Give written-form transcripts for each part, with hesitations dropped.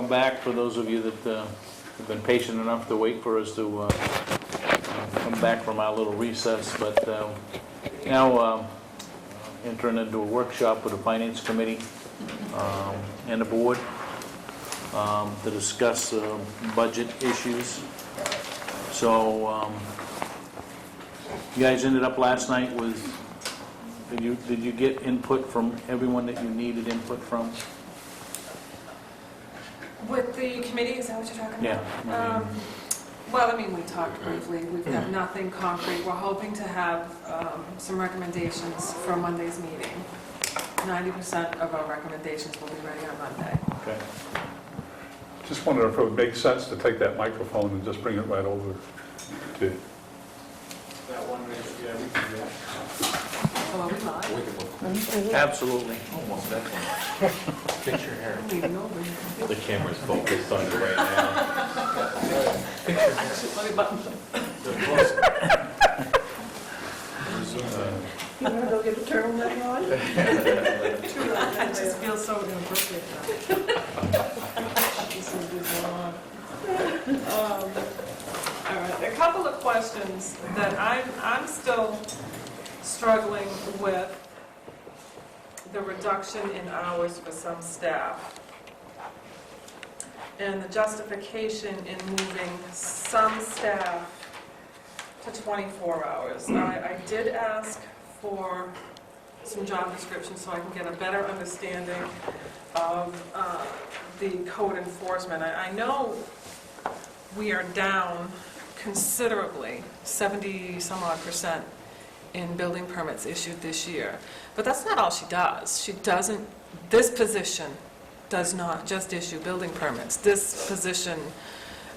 welcome back for those of you that have been patient enough to wait for us to come back from our little recess. But now entering into a workshop with the Finance Committee and the Board to discuss budget issues. So you guys ended up last night with, did you get input from everyone that you needed input from? With the committee, is that what you're talking about? Yeah. Well, I mean, we talked briefly. We've got nothing concrete. We're hoping to have some recommendations for Monday's meeting. 90% of our recommendations will be ready on Monday. Okay. Just wondering if it would make sense to take that microphone and just bring it right over to... That one, yeah, we can do that. Oh, are we live? We can look. Absolutely. Almost that one. Fix your hair. I don't even know where you are. The camera's focused on you right now. Actually, let me button them. You want to go get a turtleneck on? I just feel so inappropriate now. All right, a couple of questions that I'm still struggling with. The reduction in hours for some staff and the justification in moving some staff to 24 hours. I did ask for some job descriptions so I can get a better understanding of the code enforcement. I know we are down considerably, 70-some-odd% in building permits issued this year. But that's not all she does. She doesn't, this position does not just issue building permits. This position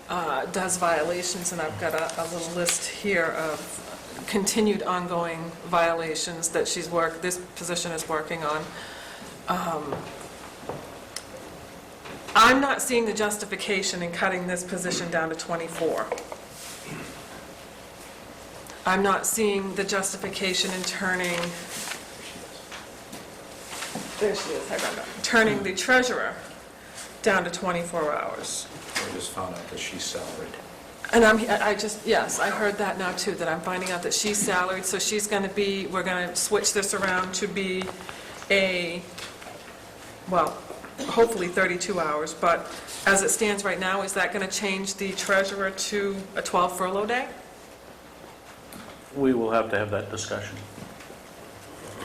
does violations, and I've got a little list here of continued ongoing violations that this position is working on. I'm not seeing the justification in cutting this position down to 24. I'm not seeing the justification in turning, there she is, turning the treasurer down to 24 hours. We just found out that she's salaried. And yes, I heard that now too, that I'm finding out that she's salaried, so she's going to be, we're going to switch this around to be hopefully 32 hours, but as it stands right now, is that going to change the treasurer to a 12 furlough day? We will have to have that discussion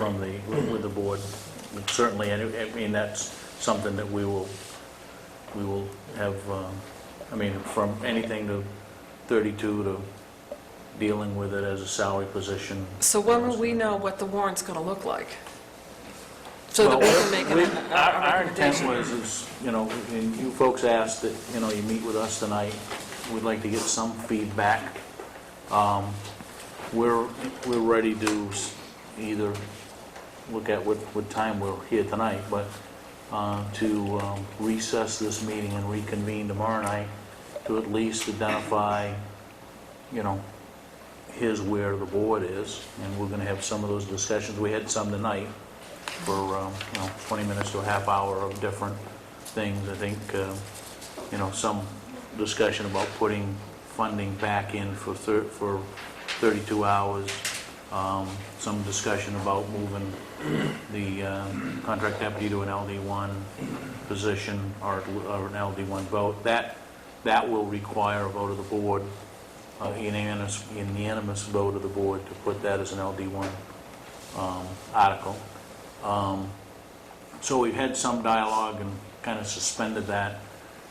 with the board. But certainly, I mean, that's something that we will have, from anything to 32 to dealing with it as a salary position. So when will we know what the warrant's going to look like? So that we can make a Our intent recommendation. was, and you folks asked that, you meet with us tonight. We'd like to get some feedback. We're ready to either look at what time we're here tonight, but to recess this meeting and reconvene tomorrow night to at least identify, where the board is, and we're going to have some of those discussions. We had some tonight for 20 minutes to a half hour of different things. I think some discussion about putting funding back in for 32 hours. Some discussion about moving the contract deputy to an LD1 position or an LD1 vote. That will require a vote of the board, unanimous vote of the board to put that as an LD1 article. So we've had some dialogue and kind of suspended that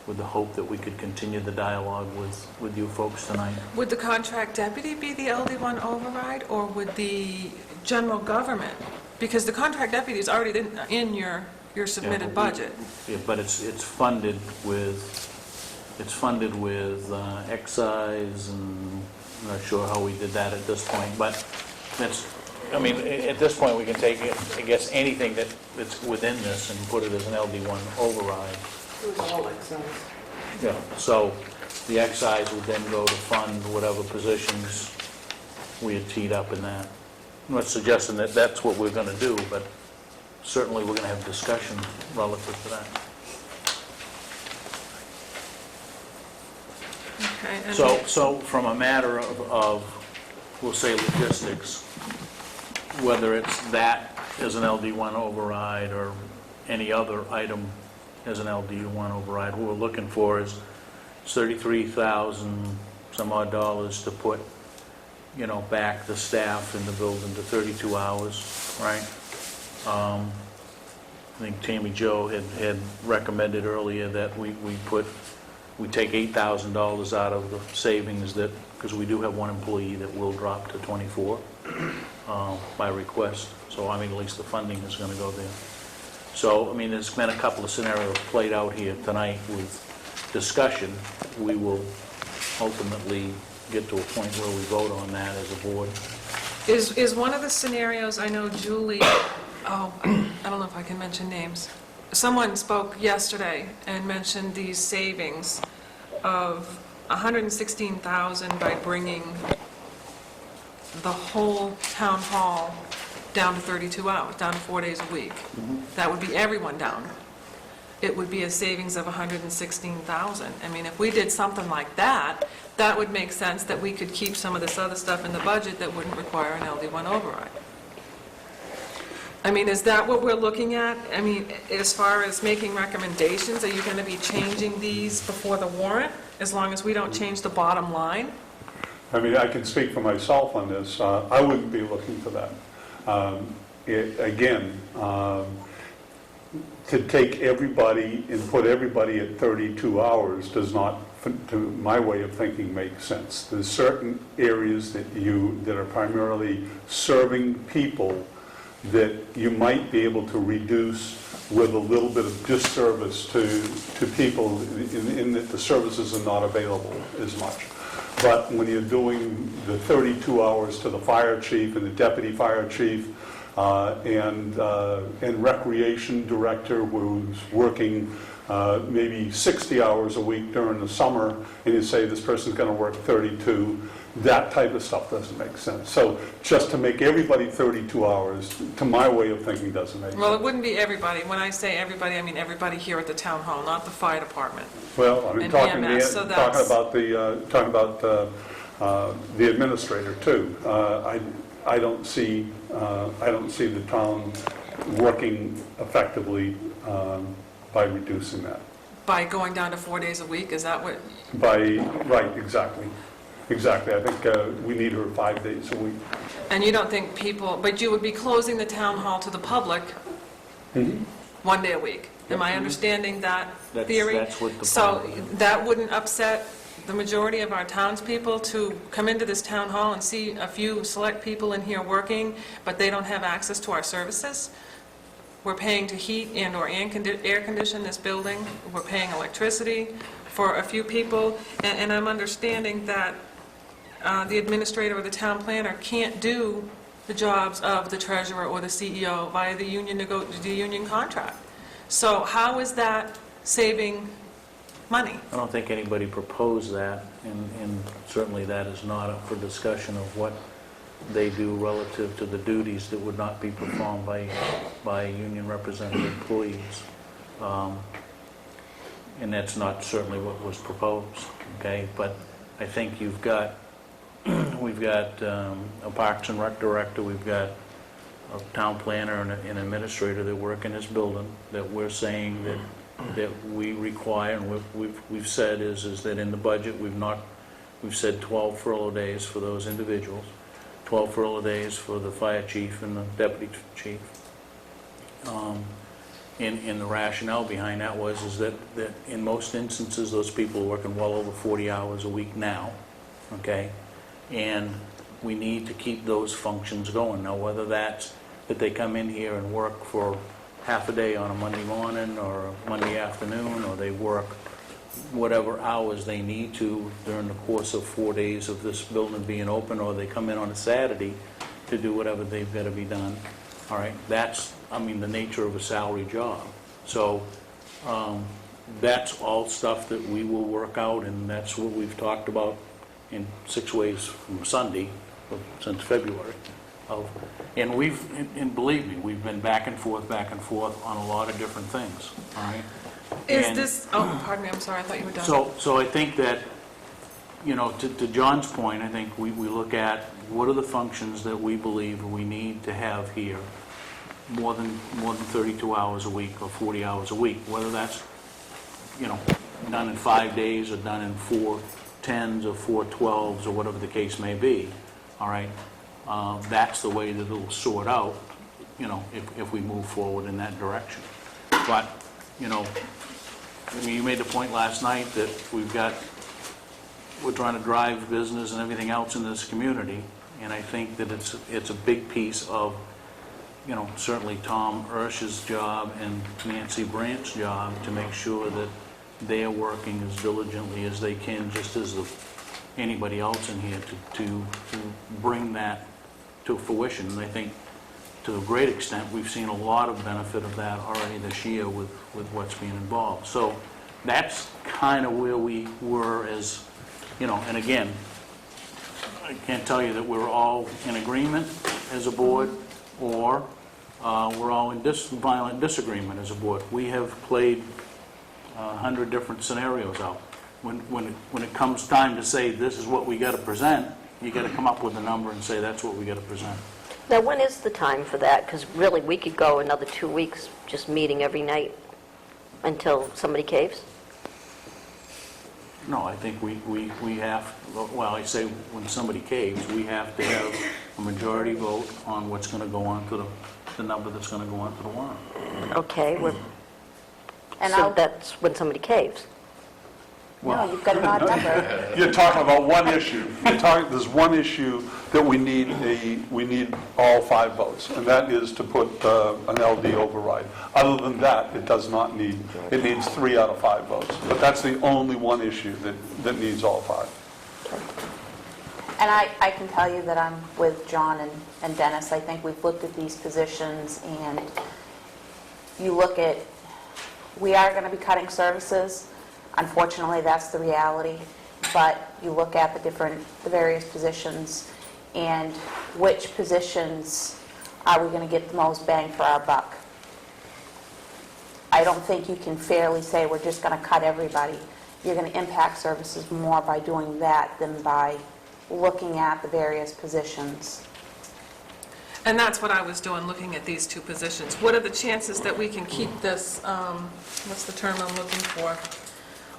with the hope that we could continue the dialogue with you folks tonight. Would the contract deputy be the LD1 override, or would the general government? Because the contract deputy is already in your submitted budget. Yeah, but it's funded with excise, and I'm not sure how we did that at this point, but at this point we can take, I guess, anything that's within this and put it as an LD1 override. It was all excise. Yeah, so the excise would then go to fund whatever positions we had teed up in that. I'm not suggesting that that's what we're going to do, but certainly we're going to have discussion relative to that. Okay, and So from a matter of, we'll say logistics, whether it's that as an LD1 override or any other item as an LD1 override, what we're looking for is 33,000 some odd dollars to put, back the staff in the building to 32 hours, right? I think Tammy Jo had recommended earlier that we take $8,000 out of the savings because we do have one employee that will drop to 24 by request. So, at least the funding is going to go there. So, there's been a couple of scenarios played out here tonight with discussion. We will ultimately get to a point where we vote on that as a board. is one of the scenarios, I know Julie, I don't know if I can mention names. Someone spoke yesterday and mentioned these savings of $116,000 by bringing the whole town hall down to 32 hours, down to 4 days a week. That would be everyone down. It would be a savings of $116,000. If we did something like that, that would make sense that we could keep some of this other stuff in the budget that wouldn't require an LD1 override. Is that what we're looking at? As far as making recommendations, are you going to be changing these before the warrant, as long as we don't change the bottom line? I can speak for myself on this. I wouldn't be looking for that. To take everybody and put everybody at 32 hours does not, to my way of thinking, make sense. There's certain areas that are primarily serving people that you might be able to reduce with a little bit of disservice to people in that the services are not available as much. But when you're doing the 32 hours to the fire chief and the deputy fire chief and recreation director who's working maybe 60 hours a week during the summer, and you say this person's going to work 32, that type of stuff doesn't make sense. So just to make everybody 32 hours, to my way of thinking, doesn't make sense. Well, it wouldn't be everybody. When I say everybody, I mean everybody here at the town hall, not the fire department. Well, And EMS, so talking that's- about the administrator too. I don't see the town working effectively by reducing that. By going down to 4 days a week, is that what? Right, exactly. Exactly. I think we need her 5 days a week. And you don't think people, but you would be closing the town hall to the public 1 day a week. Am I understanding that theory? That's what the So plan is. that wouldn't upset the majority of our townspeople to come into this town hall and see a few select people in here working, but they don't have access to our services? We're paying to heat and/or air condition this building. We're paying electricity for a few people. And I'm understanding that the administrator or the town planner can't do the jobs of the treasurer or the CEO via the union contract. So how is that saving money? I don't think anybody proposed that, and certainly that is not up for discussion of what they do relative to the duties that would not be performed by union represented employees. And that's not certainly what was proposed, okay? But I think we've got a Parks and Rec director, we've got a town planner and an administrator that work in this building, that we're saying that we require, and we've said is that in the budget, we've said 12 furlough days for those individuals, 12 furlough days for the fire chief and the deputy chief. And the rationale behind that is that in most instances, those people are working well over 40 hours a week now, okay? And we need to keep those functions going. Now, whether that's that they come in here and work for half a day on a Monday morning or a Monday afternoon, or they work whatever hours they need to during the course of 4 days of this building being open, or they come in on a Saturday to do whatever they've got to be done. All right, that's, the nature of a salary job. So that's all stuff that we will work out, and that's what we've talked about in 6 ways from Sunday, since February. And believe me, we've been back and forth on a lot of different things, all right? Is this, pardon me, I'm sorry, I thought you were done. So I think that to John's point, I think we look at what are the functions that we believe we need to have here more than 32 hours a week or 40 hours a week, whether that's, done in 5 days or done in 4 10s or 4 12s or whatever the case may be, all right? That's the way that it'll sort out, if we move forward in that direction. But, you made the point last night that we're trying to drive business and everything else in this community, and I think that it's a big piece of, certainly Tom Ursh's job and Nancy Brandt's job to make sure that they are working as diligently as they can, just as anybody else in here, to bring that to fruition. And I think to a great extent, we've seen a lot of benefit of that already this year with what's being involved. So that's kind of where we were as, and again, I can't tell you that we're all in agreement as a board, or we're all in violent disagreement as a board. We have played 100 different scenarios out. When it comes time to say this is what we got to present, you got to come up with a number and say that's what we got to present. Now, when is the time for that? Because really, we could go another 2 weeks just meeting every night until somebody caves. No, I think we have, well, I say when somebody caves, we have to have a majority vote on what's going to go on to the number that's going to go on to the warrant. Okay, And so I'll, that's when somebody caves. no, you've got an odd number. You're talking about one issue. There's one issue that we need all 5 votes, and that is to put an LD override. Other than that, it does not need, it needs 3 out of 5 votes. But that's the only one issue that needs all 5. And I can tell you that I'm with John and Dennis. I think we've looked at these positions, and you look at, we are going to be cutting services. Unfortunately, that's the reality. But you look at the various positions, and which positions are we going to get the most bang for our buck? I don't think you can fairly say we're just going to cut everybody. You're going to impact services more by doing that than by looking at the various positions. And that's what I was doing, looking at these 2 positions. What are the chances that we can keep this, what's the term I'm looking for?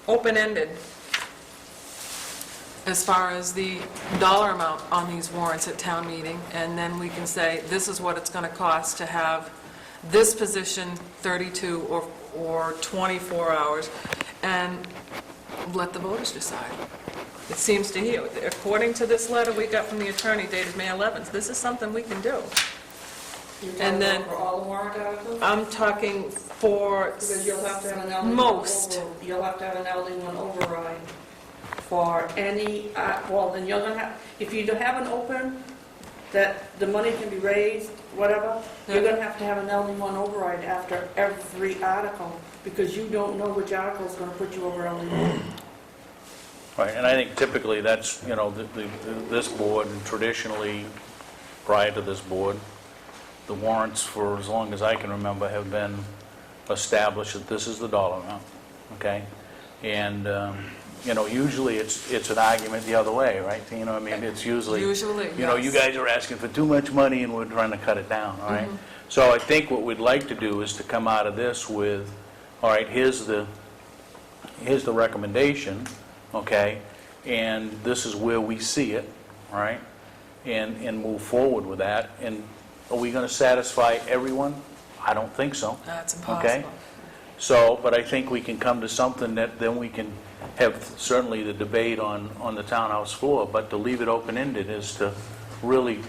Open-ended, as far as the dollar amount on these warrants at town meeting, and then we can say, this is what it's going to cost to have this position 32 or 24 hours, and let the voters decide. It seems to you, according to this letter we got from the attorney dated May 11th, this is something we can do. And then, For all the warrant articles? I'm talking for Because you'll have to have an LD1 most. You'll have to have an LD1 override for any, well, then you're gonna have, if you have an open, that the money can be raised, whatever, you're gonna have to have an LD1 override after every article, because you don't know which article is gonna put you over LD1. Right, and I think typically that's, this board, and traditionally, prior to this board, the warrants for as long as I can remember have been established that this is the dollar amount, okay? And, usually it's an argument the other way, right? It's usually, Usually, you guys are asking for too much money and we're trying to cut it down, all right? So I think what we'd like to do is to come out of this with, all right, here's the recommendation, okay? And this is where we see it, all right? And move forward with that. And are we going to satisfy everyone? I don't think so. That's Okay? impossible. So, but I think we can come to something that then we can have certainly the debate on the townhouse floor, but to leave it open-ended is to really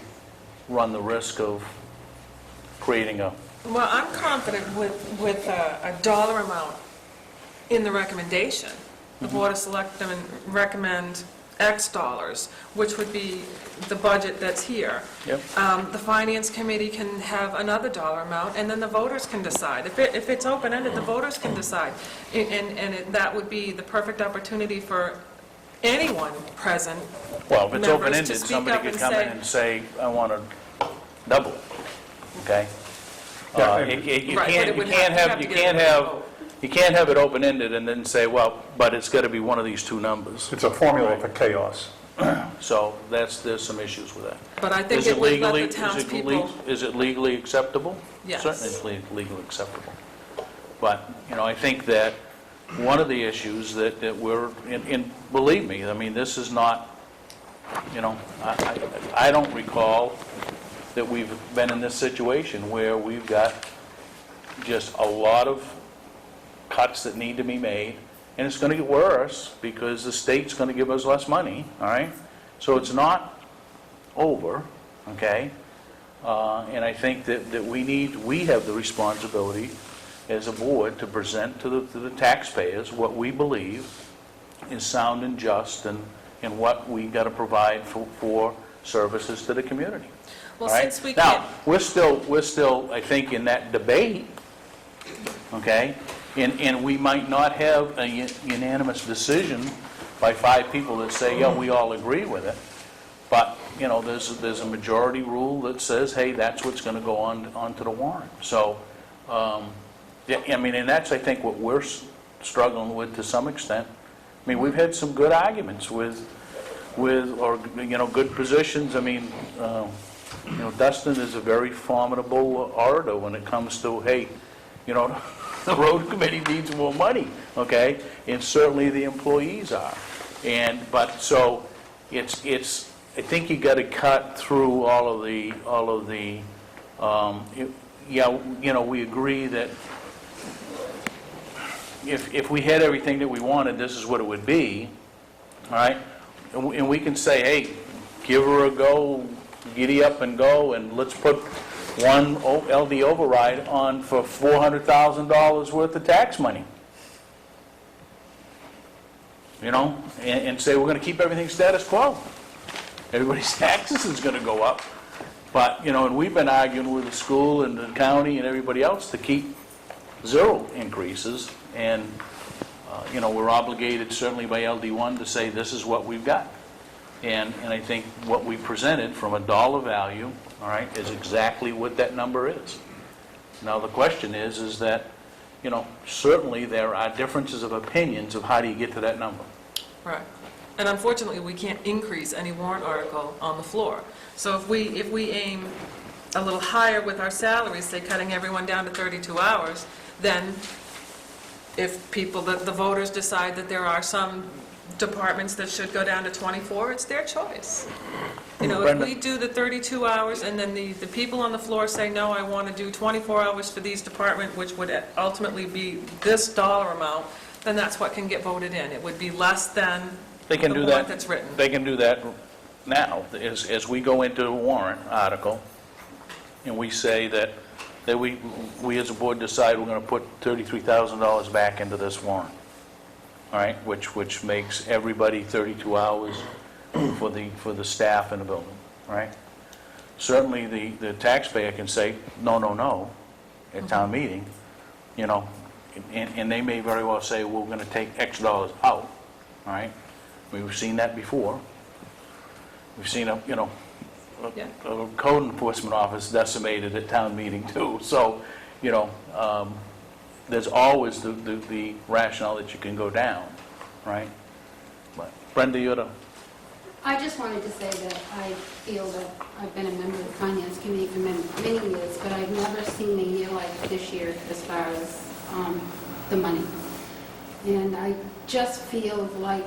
run the risk of creating a... Well, I'm confident with a dollar amount in the recommendation. The Board of Selectmen recommend X dollars, which would be the budget that's here. Yep. The Finance Committee can have another dollar amount, and then the voters can decide. If it's open-ended, the voters can decide. That would be the perfect opportunity for anyone present. Well, if it's members to open-ended, speak somebody up could and come in and say, I want to double it, okay? Yeah, You Right, but it would can't have to have, get a vote. you can't have it open-ended and then say, well, but it's got to be one of these two numbers. It's a formula for chaos. So there's some issues with that. But I think Is it it would let legally, the townspeople, is it legally acceptable? Yes. Certainly it's legally acceptable. But, I think that one of the issues that we're, and believe me, I mean, this is not, I don't recall that we've been in this situation where we've got just a lot of cuts that need to be made, and it's going to get worse because the state's going to give us less money, all right? So it's not over, okay? And I think that we have the responsibility as a board to present to the taxpayers what we believe is sound and just and what we got to provide for services to the community. well, All right? since we can't, Now, we're still, I think, in that debate, okay? And we might not have a unanimous decision by 5 people that say, yeah, we all agree with it. But, there's a majority rule that says, hey, that's what's going to go onto the warrant. So, yeah, I mean, and that's, I think, what we're struggling with to some extent. I mean, we've had some good arguments with good positions. I mean, Dustin is a very formidable orator when it comes to, hey, the road committee needs more money, okay? And certainly the employees are. So it's I think you got to cut through all of the we agree that if we had everything that we wanted, this is what it would be, all right? And we can say, hey, give her a go, giddy up and go, and let's put one LD override on for $400,000 worth of tax money. And say we're going to keep everything status quo. Everybody's taxes is going to go up. But, and we've been arguing with the school and the county and everybody else to keep 0 increases. And, we're obligated certainly by LD1 to say this is what we've got. And I think what we presented from a dollar value, all right, is exactly what that number is. Now, the question is that, certainly there are differences of opinions of how do you get to that number. right. And unfortunately, we can't increase any warrant article on the floor. So if we aim a little higher with our salaries, say cutting everyone down to 32 hours, then if the voters decide that there are some departments that should go down to 24, it's their choice. If Brenda? we do the 32 hours and then the people on the floor say, no, I want to do 24 hours for these departments, which would ultimately be this dollar amount, then that's what can get voted in. It would be less than They can the do warrant that. that's written. They can do that now, as we go into a warrant article, and we say that we as a board decide we're going to put $33,000 back into this warrant, all right, which makes everybody 32 hours for the staff in the building, right? Certainly, the taxpayer can say, no, at town meeting, and they may very well say, we're going to take X dollars out, all right? We've seen that before. We've seen a code enforcement office decimated at town meeting too. So, there's always the rationale that you can go down, right? But Brenda, you're the... I just wanted to say that I feel that I've been a member of the Finance Committee for many years, but I've never seen a year like this year as far as the money. And I just feel like,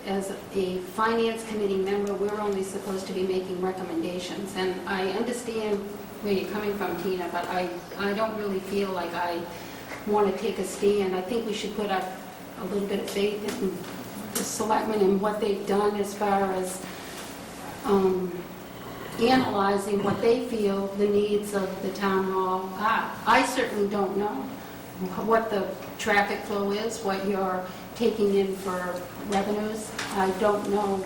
as a Finance Committee member, we're only supposed to be making recommendations. And I understand where you're coming from, Tina, but I don't really feel like I want to take a stand. I think we should put up a little bit of faith in the selectmen and what they've done as far as analyzing what they feel the needs of the town hall are. I certainly don't know what the traffic flow is, what you're taking in for revenues. I don't know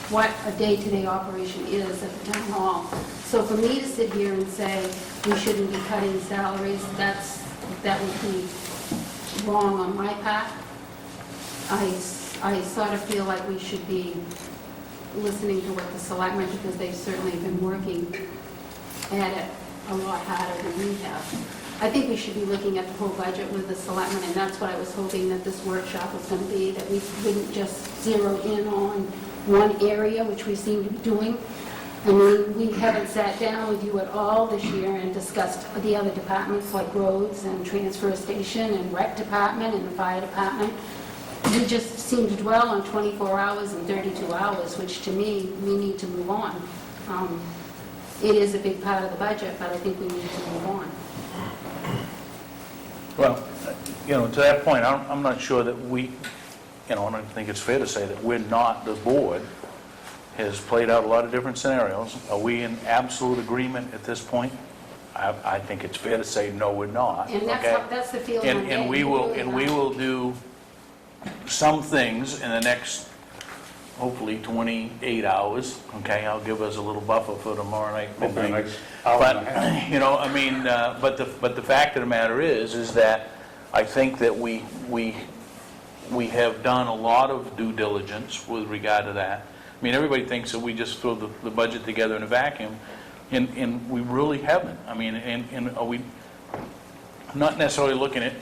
what a day-to-day operation is at the town hall. So for me to sit here and say we shouldn't be cutting salaries, that would be wrong on my part. I sort of feel like we should be listening to what the selectmen, because they've certainly been working at it a lot harder than we have. I think we should be looking at the whole budget with the selectmen, and that's what I was hoping that this workshop was going to be, that we wouldn't just zero in on one area, which we seem to be doing. I mean, we haven't sat down with you at all this year and discussed the other departments like roads and transfer station and rec department and the fire department. We just seem to dwell on 24 hours and 32 hours, which to me, we need to move on. It is a big part of the budget, but I think we need to move on. Well, to that point, I'm not sure that we, and I think it's fair to say that we're not, the board has played out a lot of different scenarios. Are we in absolute agreement at this point? I think it's fair to say, no, we're not. And that's the feeling I'm getting. And we will do some things in the next, hopefully, 28 hours, okay? I'll give us a little buffer for tomorrow night. Over the next hour and a half. But the fact of the matter is that I think that we have done a lot of due diligence with regard to that. I mean, everybody thinks that we just throw the budget together in a vacuum, and we really haven't. I mean, and are we not necessarily looking at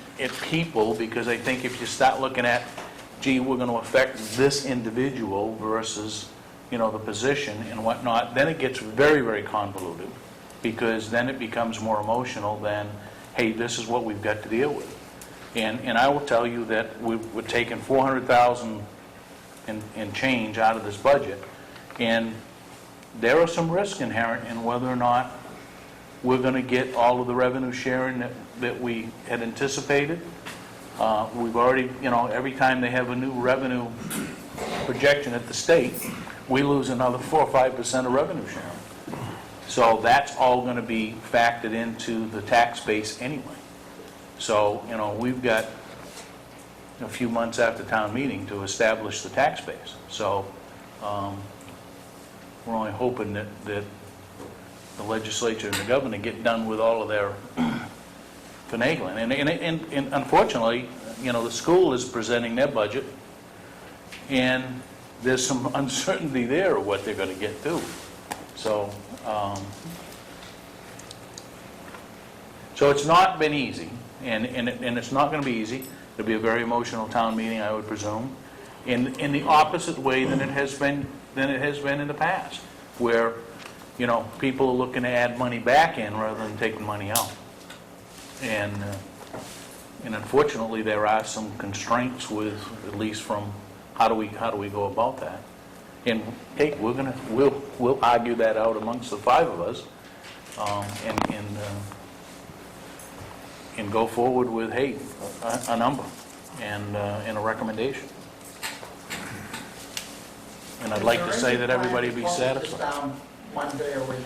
people, because I think if you start looking at, gee, we're going to affect this individual versus, the position and whatnot, then it gets very, very convoluted, because then it becomes more emotional than, hey, this is what we've got to deal with. And I will tell you that we're taking $400,000 and change out of this budget, and there are some risks inherent in whether or not we're going to get all of the revenue sharing that we had anticipated. We've already, every time they have a new revenue projection at the state, we lose another 4 or 5% of revenue sharing. So that's all going to be factored into the tax base anyway. So, we've got a few months after town meeting to establish the tax base. So we're only hoping that the legislature and the governor get done with all of their finagling. And unfortunately, the school is presenting their budget, and there's some uncertainty there of what they're going to get to. So it's not been easy, and it's not going to be easy. It'll be a very emotional town meeting, I would presume, in the opposite way than it has been in the past, where people are looking to add money back in rather than taking money out. And unfortunately, there are some constraints with, at least from how do we go about that. And hey, we'll argue that out amongst the five of us, and go forward with, hey, a number and a recommendation. And I'd like to say that everybody be satisfied. Down one day a week.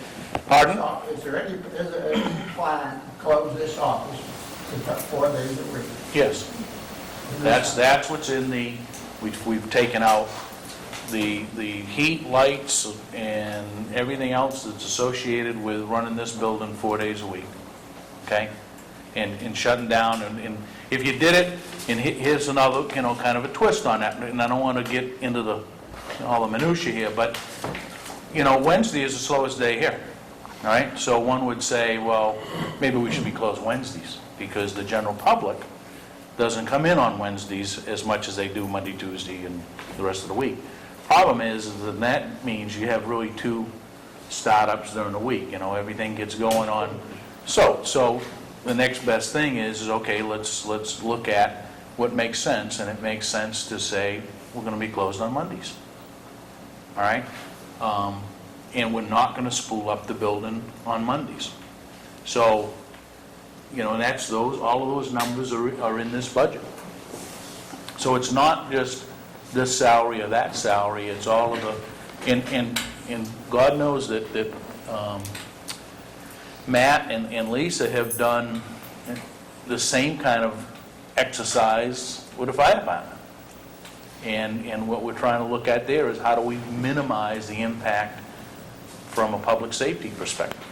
Pardon? Is there any plan to close this office for 4 days a week? Yes. That's what's in the, we've taken out the heat, lights, and everything else that's associated with running this building 4 days a week. Okay? And shutting down, and if you did it, and here's another, kind of a twist on that, and I don't want to get into all the minutia here, but, Wednesday is the slowest day here, all right? So one would say, well, maybe we should be closed Wednesdays, because the general public doesn't come in on Wednesdays as much as they do Monday, Tuesday, and the rest of the week. Problem is that means you have really 2 startups during the week, everything gets going on. So the next best thing is okay, let's look at what makes sense, and it makes sense to say we're going to be closed on Mondays. All right? And we're not going to spool up the building on Mondays. So, and that's all of those numbers are in this budget. So it's not just this salary or that salary, it's all of the, and God knows that Matt and Lisa have done the same kind of exercise with the fire department. And what we're trying to look at there is how do we minimize the impact from a public safety perspective.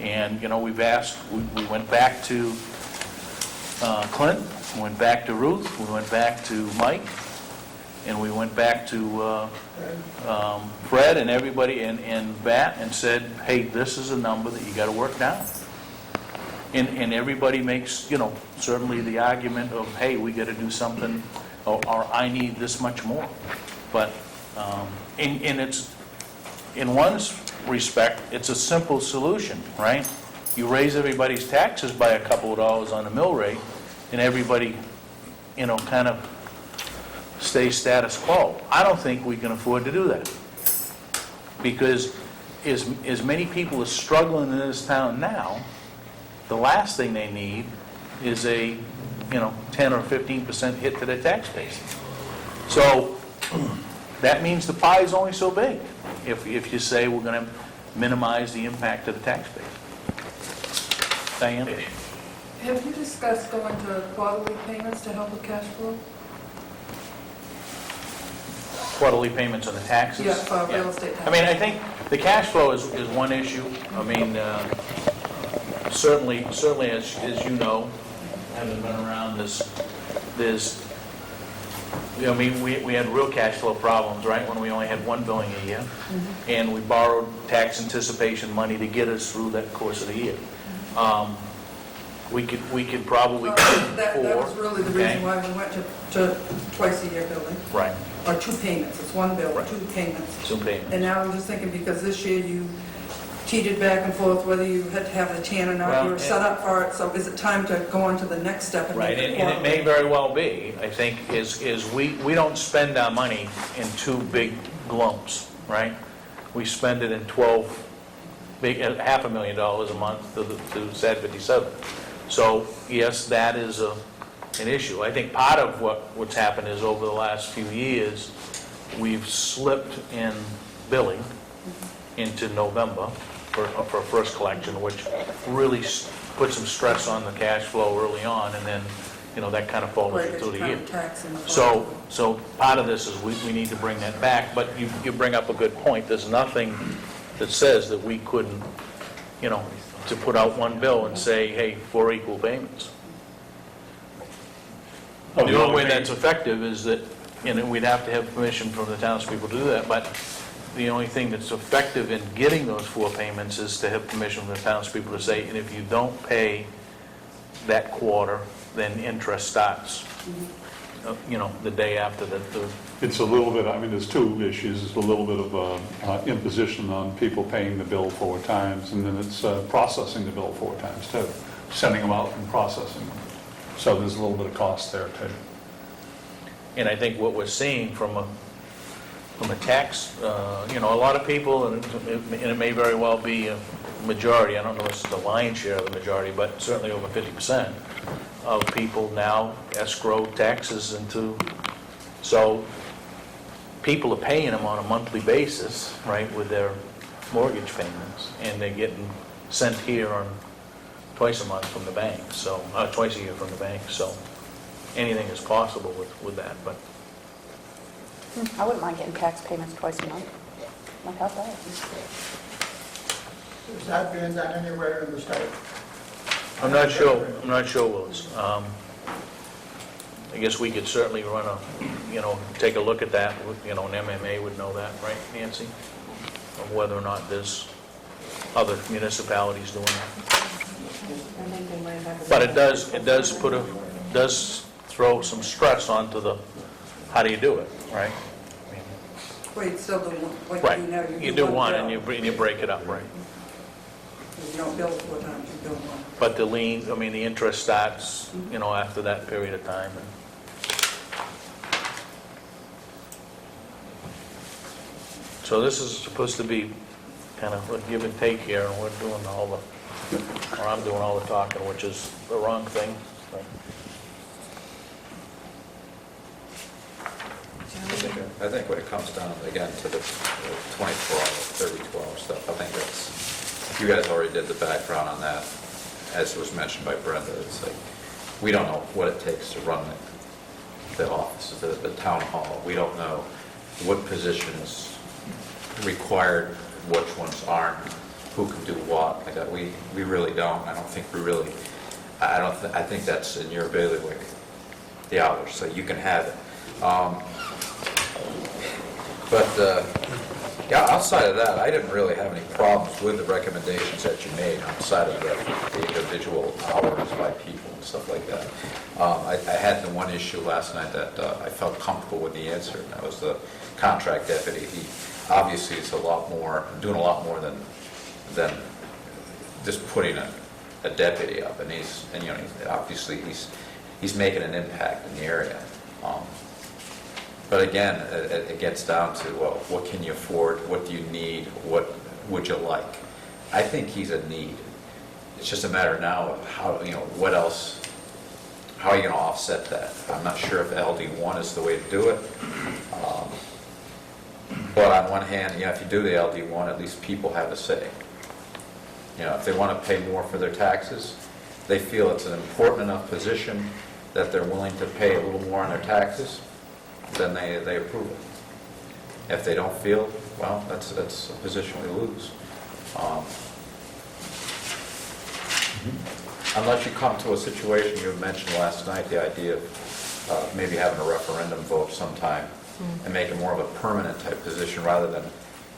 And, we've asked, we went back to Clint, we went back to Ruth, we went back to Mike, and we went back to Fred and everybody and Bat and said, hey, this is a number that you got to work down. And everybody makes, certainly the argument of, hey, we got to do something, or I need this much more. But, and it's, in one respect, it's a simple solution, right? You raise everybody's taxes by a couple of dollars on the mill rate, and everybody, kind of stays status quo. I don't think we can afford to do that. Because as many people are struggling in this town now, the last thing they need is a, 10 or 15% hit to their tax base. So that means the pie is only so big if you say we're going to minimize the impact of the tax base. Diane? Have you discussed going to quarterly payments to help with cash flow? Quarterly payments on the taxes? Yeah, for real estate taxes. I mean, I think the cash flow is one issue. I mean, certainly as you know, having been around there's, we had real cash flow problems, right, when we only had one billing a year, and we borrowed tax anticipation money to get us through that course of the year. We could probably That was really the reason why we went to twice-a-year billing, Right, or two payments. It's one bill, Right. two payments. some payments. And now I'm just thinking, because this year you cheated back and forth whether you had to have the tan or not, Well, you were set up for it, so is it time to go on to the next step and Right, make it and it may quarterly? very well be, I think, is we don't spend our money in two big lumps, right? We spend it in 12, $500,000 a month to SAD 57. So, yes, that is an issue. I think part of what's happened is over the last few years, we've slipped in billing into November for first collection, which really put some stress on the cash flow early on, and then, that kind of follows Right, through the it's kind year. of taxing the So part of this is we need to bring that back, but you bring up a good point. There's nothing that says that we couldn't, to put out one bill and say, hey, 4 equal payments. The only way that's effective is that, we'd have to have permission from the townspeople to do that, but the only thing that's effective in getting those 4 payments is to have permission from the townspeople to say, and if you don't pay that quarter, then interest starts, the day after the It's a little bit, there's two issues. It's a little bit of imposition on people paying the bill 4 times, and then it's processing the bill 4 times too, sending them out and processing them. So there's a little bit of cost there too. And I think what we're seeing from a tax, a lot of people, and it may very well be a majority, I don't know if it's the lion's share of the majority, but certainly over 50% of people now escrow taxes into, so people are paying them on a monthly basis, right, with their mortgage payments, and they're getting sent here on twice a month from the bank, so, twice a year from the bank, so anything is possible with that, but I wouldn't mind getting tax payments twice a month. Might help out. Is that being done anywhere in the state? I'm not sure, Willis. I guess we could certainly run take a look at that, an MMA would know that, right, Nancy? Of whether or not there's other municipalities doing that. But it does throw some stress onto the, how do you do it, right? Well, you still do one, like Right, you do now. you do one and bill. you break it up, right? You don't bill 4 times, you bill one. But the interest starts, after that period of time. So this is supposed to be kind of a give and take here, and I'm doing all the talking, which is the wrong thing. So, I think when it comes down, again, to the 24-hour, 32-hour stuff, I think that's, you guys already did the background on that, as was mentioned by Brenda. It's like, we don't know what it takes to run the office, the town hall. We don't know what positions required, which ones aren't, who can do what, like that. We really don't. I don't think we really, I think that's in your bailiwick, the hours, so you can have it. But Yeah, outside of that, I didn't really have any problems with the recommendations that you made outside of the individual hours by people and stuff like that. I had the one issue last night that I felt comfortable with the answer, and that was the contract deputy. He obviously is doing a lot more than just putting a deputy up, and obviously he's making an impact in the area. But again, it gets down to, well, what can you afford? What do you need? What would you like? I think he's a need. It's just a matter now of how, what else, how are you going to offset that? I'm not sure if LD1 is the way to do it. But on one hand, if you do the LD1, at least people have a say. If they want to pay more for their taxes, they feel it's an important enough position that they're willing to pay a little more on their taxes, then they approve it. If they don't feel, well, that's a position we lose. Unless you come to a situation, you mentioned last night, the idea of maybe having a referendum vote sometime and make it more of a permanent type position rather than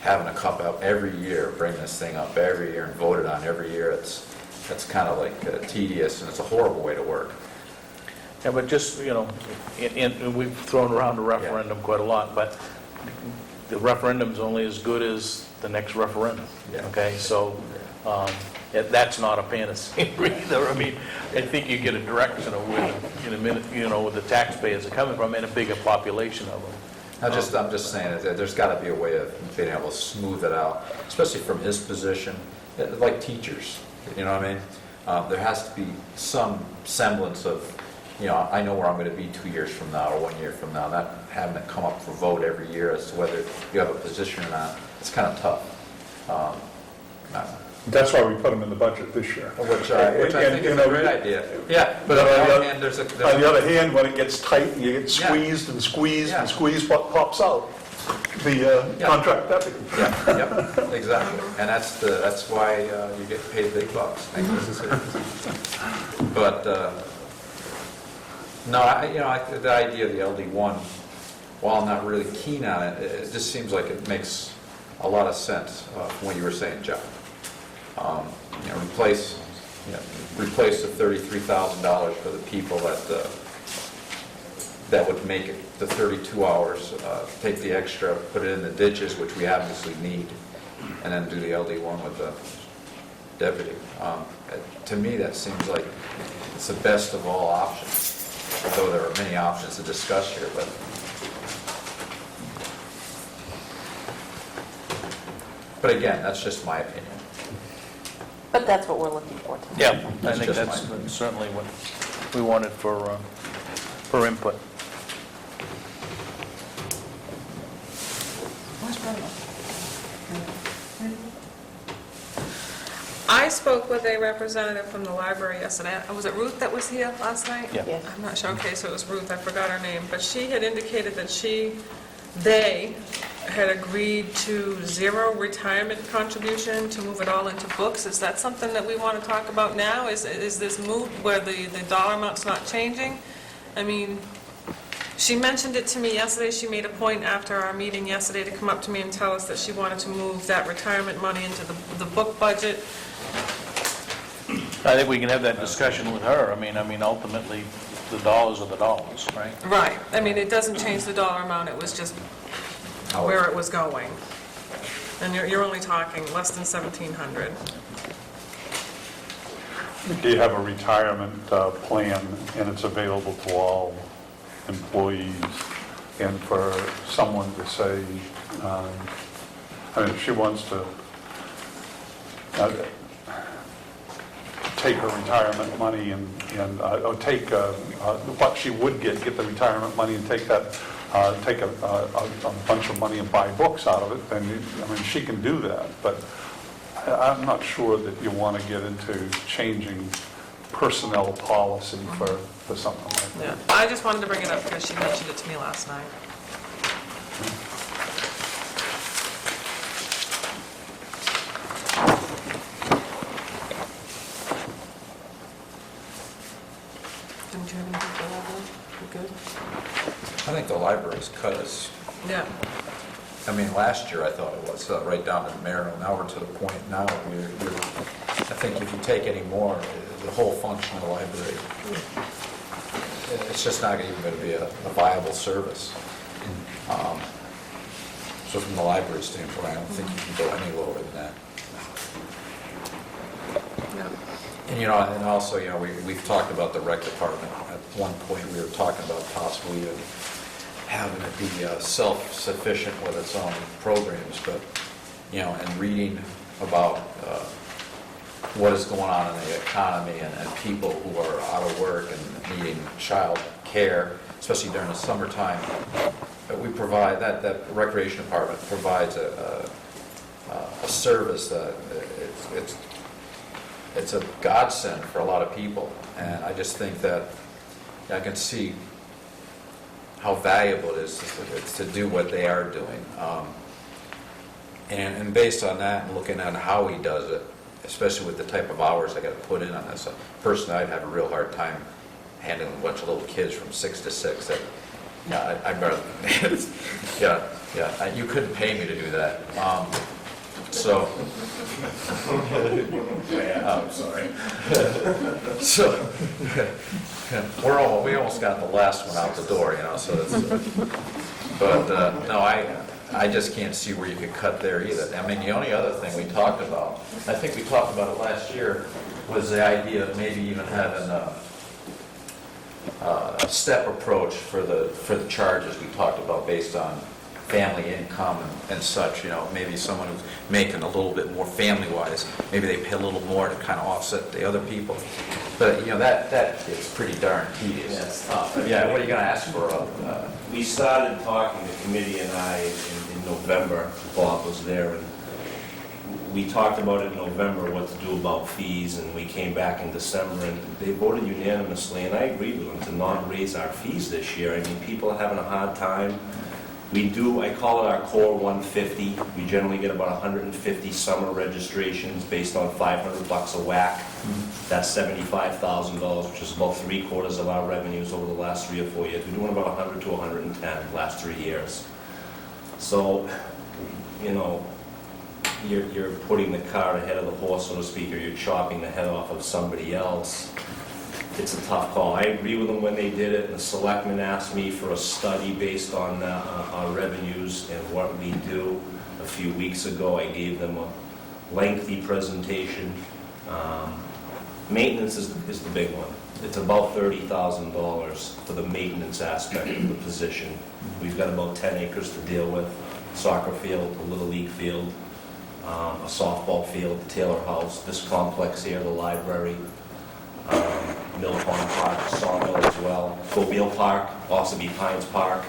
having to come up every year, bring this thing up every year and vote it on every year. That's kind of like tedious, and it's a horrible way to work. Yeah, but just, and we've thrown around the referendum quite a lot, but the referendum's only as good as the next referendum. Yeah. Okay, so that's not a panacea either. I mean, I think you get a direction of where, where the taxpayers are coming from and a bigger population of them. I'm just saying that there's got to be a way of being able to smooth it out, especially from his position, like teachers, you know what I mean? There has to be some semblance of, I know where I'm going to be 2 years from now or 1 year from now, not having it come up for vote every year as to whether you have a position or not. It's kind of tough. That's why we put them in the budget this year. Which I think is a great idea. Yeah, but on the other hand, On the other hand, when it gets tight and you get squeezed and squeezed and squeezed, what pops out? The contract deputy. Yeah, exactly. And that's why you get paid big bucks. But no, the idea of the LD1, while I'm not really keen on it, it just seems like it makes a lot of sense from what you were saying, Jeff. Replace the $33,000 for the people that would make it the 32 hours, take the extra, put it in the ditches, which we obviously need, and then do the LD1 with the deputy. To me, that seems like it's the best of all options, although there are many options to discuss here, but again, that's just my opinion. But that's what we're looking for tonight. Yeah, I That's think just that's mine. certainly what we wanted for input. I spoke with a representative from the library yesterday. Was it Ruth that was here last night? Yeah. Yes. I'm not sure. Okay, so it was Ruth. I forgot her name. But she had indicated that they had agreed to 0 retirement contribution to move it all into books. Is that something that we want to talk about now? Is this move where the dollar amount's not changing? I mean, she mentioned it to me yesterday. She made a point after our meeting yesterday to come up to me and tell us that she wanted to move that retirement money into the book budget. I think we can have that discussion with her. I mean, ultimately, the dollars are the dollars, right? Right. I mean, it doesn't change the dollar amount. It was just where it was going. And you're only talking less than 1,700. Do you have a retirement plan, and it's available to all employees? And for someone to say, if she wants to take her retirement money or take what she would get the retirement money and take that, take a bunch of money and buy books out of it, then, she can do that. But I'm not sure that you want to get into changing personnel policy for something like that. Yeah. I just wanted to bring it up because she mentioned it to me last night. Didn't you have anything for that? You good? I think the library's cut us Yeah. I mean, last year I thought it was, right down to Merrill. Now we're to the point now, I think if you take any more, the whole function of the library, it's just not even going to be a viable service. So from the library standpoint, I don't think you can go any lower than that. And, and also, we've talked about the rec department. At one point, we were talking about possibly even having it be self-sufficient with its own programs, but, and reading about what is going on in the economy and people who are out of work and needing child care, especially during the summertime. We provide, that recreation department provides a service that it's a godsend for a lot of people. And I just think that I can see how valuable it is to do what they are doing. And based on that and looking at how he does it, especially with the type of hours I got to put in on this, personally I'd have a real hard time handling a bunch of little kids from 6 to 6. That, I'd rather, you couldn't pay me to do that. So, I'm sorry. So, we almost got the last one out the door, so that's, but no, I just can't see where you could cut there either. I mean, the only other thing we talked about, I think we talked about it last year, was the idea of maybe even having a step approach for the charges we talked about based on family income and such. Maybe someone who's making a little bit more family-wise, maybe they pay a little more to kind of offset the other people. But that gets pretty darn tedious. Yes. Yeah, what are you going to ask for? We started talking, the committee and I, in November. Bob was there, and we talked about it in November, what to do about fees, and we came back in December, and they voted unanimously, and I agreed with them to not raise our fees this year. I mean, people are having a hard time. We do, I call it our core 150. We generally get about 150 summer registrations based on $500 a whack. That's $75,000, which is about 3/4 of our revenues over the last 3 or 4 years. We're doing about 100 to 110 last 3 years. So, you're putting the cart ahead of the horse, so to speak, or you're chopping the head off of somebody else. It's a tough call. I agree with them when they did it. The selectmen asked me for a study based on our revenues and what we do. A few weeks ago, I gave them a lengthy presentation. Maintenance is the big one. It's about $30,000 for the maintenance aspect of the position. We've got about 10 acres to deal with. Soccer field, a little league field, a softball field, the Taylor House, this complex here, the library, Mill Pond Park, Sawmill as well, Cobile Park, Ossipee Pines Park.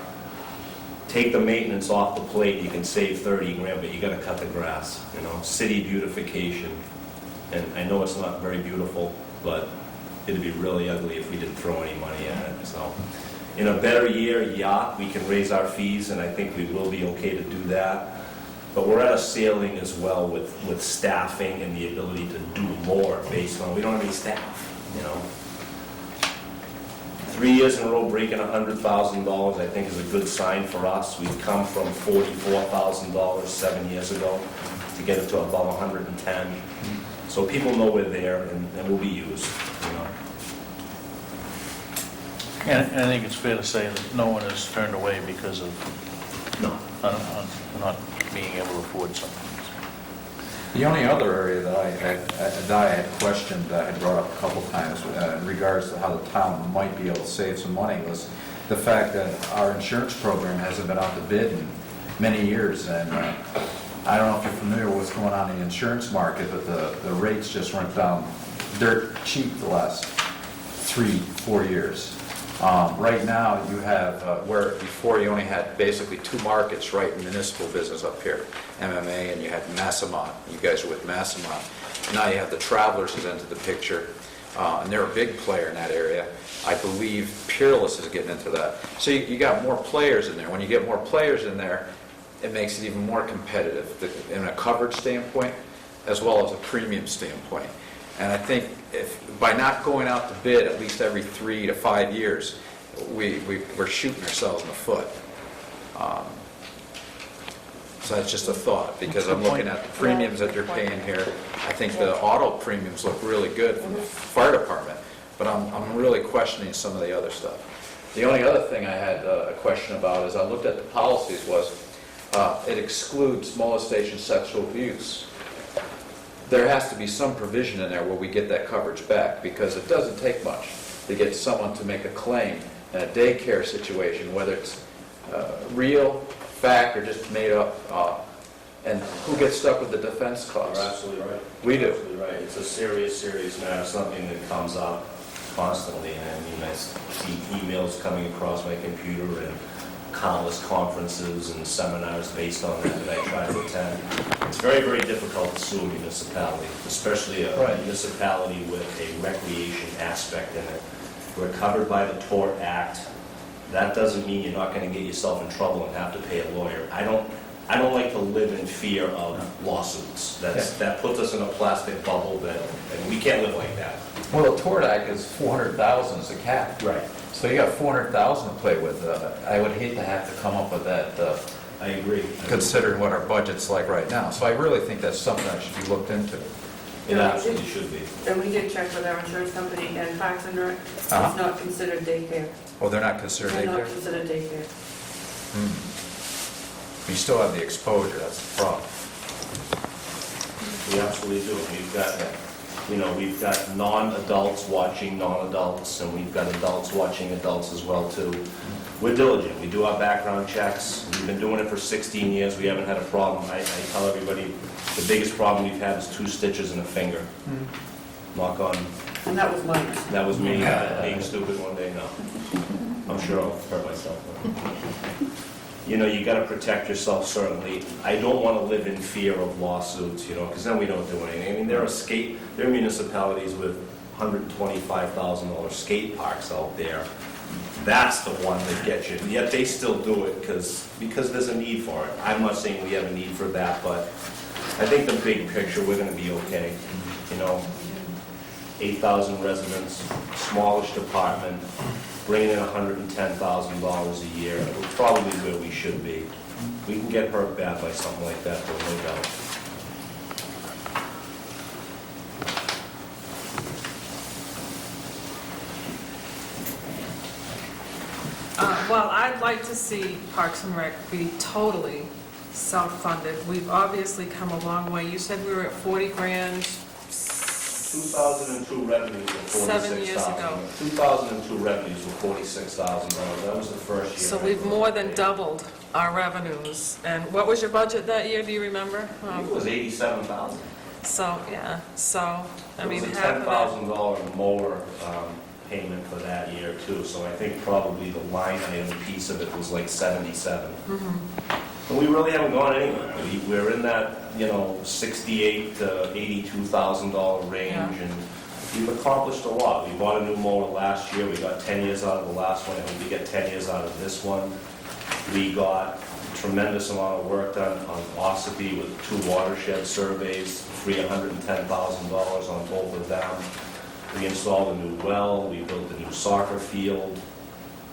Take the maintenance off the plate, you can save 30 grand, but you gotta cut the grass, city beautification. And I know it's not very beautiful, but it'd be really ugly if we didn't throw any money at it. So, in a better year, we can raise our fees, and I think we will be okay to do that. But we're at a ceiling as well with staffing and the ability to do more based on, we don't have any staff, 3 years in a row breaking $100,000, I think, is a good sign for us. We've come from $44,000 7 years ago to get it to above 110. So people know we're there and we'll be used, And I think it's fair to say that no one is turned away because of not being able to afford something. The only other area that I had questioned, that I had brought up a couple times in regards to how the town might be able to save some money, was the fact that our insurance program hasn't been out to bid in many years. And I don't know if you're familiar with what's going on in the insurance market, but the rates just went down dirt cheap the last 3-4 years. Right now, you have, where before you only had basically 2 markets right in municipal business up here, MMA, and you had Massamat. You guys are with Massamat. Now you have the Travelers who's into the picture, and they're a big player in that area. I believe Peerless is getting into that. So you got more players in there. When you get more players in there, it makes it even more competitive in a coverage standpoint as well as a premium standpoint. And I think by not going out to bid at least every 3 to 5 years, we're shooting ourselves in the foot. So that's just a thought, because I'm looking at the premiums that they're paying here. I think the auto premiums look really good from the fire department, but I'm really questioning some of the other stuff. The only other thing I had a question about is I looked at the policies was, it excludes molestation, sexual abuse. There has to be some provision in there where we get that coverage back, because it doesn't take much to get someone to make a claim in a daycare situation, whether it's real, fact, or just made up, and who gets stuck with the defense You're costs? absolutely right. We do. You're absolutely right. It's a serious matter, something that comes up constantly. And I mean, I see emails coming across my computer and countless conferences and seminars based on that I try to attend. It's very difficult to sue a municipality, especially a municipality with a recreation aspect in it. We're covered by the Tort Act. That doesn't mean you're not going to get yourself in trouble and have to pay a lawyer. I don't like to live in fear of lawsuits. That puts us in a plastic bubble and we can't live like that. Well, the Tort Act is 400,000 is a cap. Right. So you got 400,000 to play with. I would hate to have to come up with that, I agree. considering what our budget's like right now. So I really think that's something that should be looked into. It absolutely should be. And we did check with our insurance company, and Parks and Rec, it's Uh-huh. not considered daycare. Well, they're not considered They're not daycare? considered daycare. You still have the exposure, that's the problem. We absolutely do. We've got non-adults watching non-adults, and we've got adults watching adults as well, too. We're diligent. We do our background checks. We've been doing it for 16 years. We haven't had a problem. I tell everybody, the biggest problem we've had is 2 stitches in a finger. Knock on, And that was mine. that was me being stupid one day, no. I'm sure I'll hurt myself. You gotta protect yourself, certainly. I don't wanna live in fear of lawsuits, because then we don't do anything. I mean, there are municipalities with $125,000 skate parks out there. That's the one that gets you. Yet they still do it because there's a need for it. I'm not saying we have a need for that, but I think the big picture, we're gonna be okay. 8,000 residents, smallish department, bringing in $110,000 a year. We're probably where we should be. We can get hurt bad by something like that, though, no doubt. Well, I'd like to see Parks and Rec be totally self-funded. We've obviously come a long way. You said we were at 40 grand 2002 revenues were 46,000. 7 years ago. 2002 revenues were $46,000. That was the first year. So we've more than doubled our revenues. And what was your budget that year, do you remember? I think it was $87,000. So, yeah, so, I mean, It was a half of that. $10,000 mower payment for that year, too. So I think probably the line item piece of it was like 77. And we really haven't gone anywhere. We're in that, $68,000 to $82,000 range, Yeah. and we've accomplished a lot. We bought a new mower last year. We got 10 years out of the last one, and we get 10 years out of this one. We got a tremendous amount of work done on Ossipee with 2 watershed surveys, $110,000 on both of them. We installed a new well. We built a new soccer field.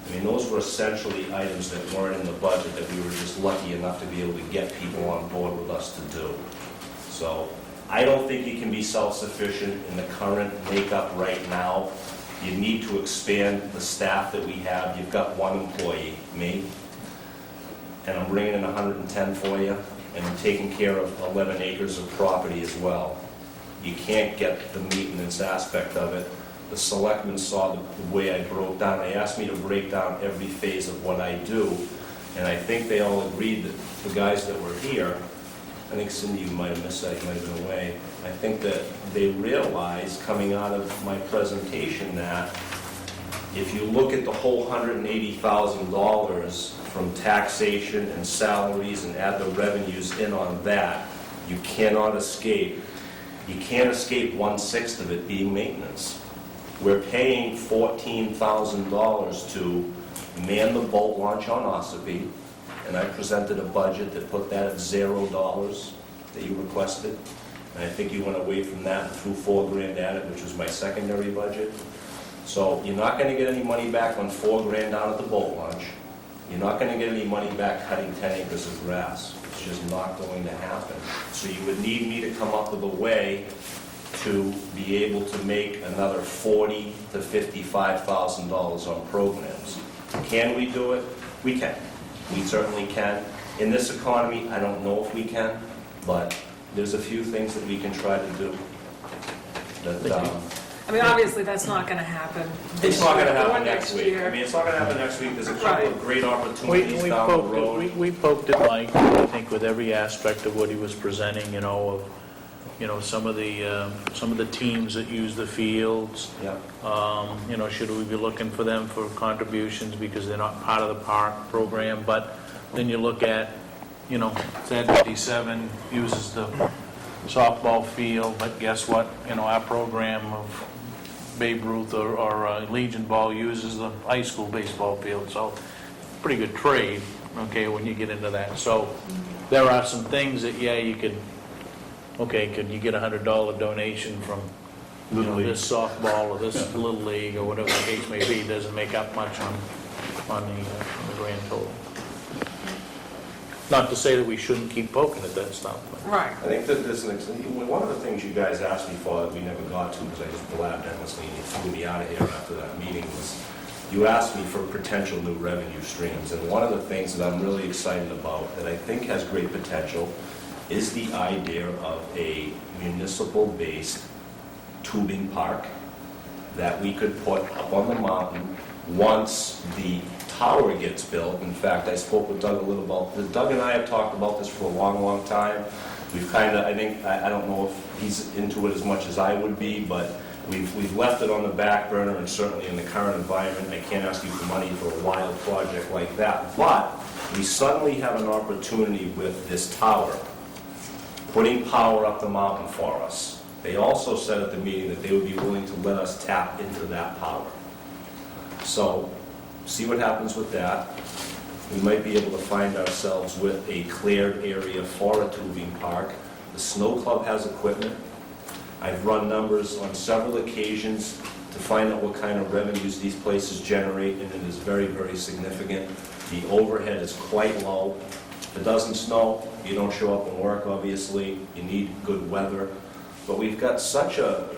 I mean, those were essentially items that weren't in the budget that we were just lucky enough to be able to get people on board with us to do. So I don't think you can be self-sufficient in the current makeup right now. You need to expand the staff that we have. You've got 1 employee, me, and I'm bringing in 110 for you, and I'm taking care of 11 acres of property as well. You can't get the maintenance aspect of it. The selectmen saw the way I broke down. They asked me to break down every phase of what I do, and I think they all agreed that the guys that were here, I think Cindy, you might have missed that, you might have been away. I think that they realized coming out of my presentation that if you look at the whole $180,000 from taxation and salaries and add the revenues in on that, you cannot escape. You can't escape 1/6 of it being maintenance. We're paying $14,000 to man the boat launch on Ossipee, and I presented a budget that put that at $0 that you requested. And I think you went away from that and threw $4 grand at it, which was my secondary budget. So you're not going to get any money back on $4 grand down at the boat launch. You're not going to get any money back cutting 10 acres of grass. It's just not going to happen. So you would need me to come up with a way to be able to make another $40,000 to $55,000 on programs. Can we do it? We can. We certainly can. In this economy, I don't know if we can, but there's a few things that we can try to do. That, I mean, obviously, that's not going to happen this it's not going to year or happen next week. year. I mean, it's not going to happen next week. There's a couple Right. of great opportunities We down the poked road. it, we poked it, Mike, I think with every aspect of what he was presenting, you know, of, you know, some of the teams that use the fields. Yeah. You know, should we be looking for them for contributions because they're not part of the park program? But then you look at, you know, Ted 57 uses the softball field, but guess what? You know, our program of Babe Ruth or Legion Ball uses the high school baseball field, so pretty good trade, okay, when you get into that. So there are some things that, yeah, you could, okay, could you get a $100 donation from, you know, this softball or this Little League or whatever the case may be, doesn't make up much on the grand total. Not to say that we shouldn't keep poking at that stuff, but. Right. I think that this, one of the things you guys asked me for that we never got to, because I just blabbed endlessly and you threw me out of here after that meeting, was you asked me for potential new revenue streams. And one of the things that I'm really excited about, that I think has great potential, is the idea of a municipal-based tubing park that we could put up on the mountain once the tower gets built. In fact, I spoke with Doug a little about this. Doug and I have talked about this for a long, long time. We've kind of, I don't know if he's into it as much as I would be, but we've left it on the back burner, and certainly in the current environment, I can't ask you for money for a wild project like that. But we suddenly have an opportunity with this tower, putting power up the mountain for us. They also said at the meeting that they would be willing to let us tap into that power. So, see what happens with that. We might be able to find ourselves with a cleared area for a tubing park. The Snow Club has equipment. I've run numbers on several occasions to find out what kind of revenues these places generate, and it is very, very significant. The overhead is quite low. If it doesn't snow, you don't show up and work, obviously. You need good weather. But we've got such a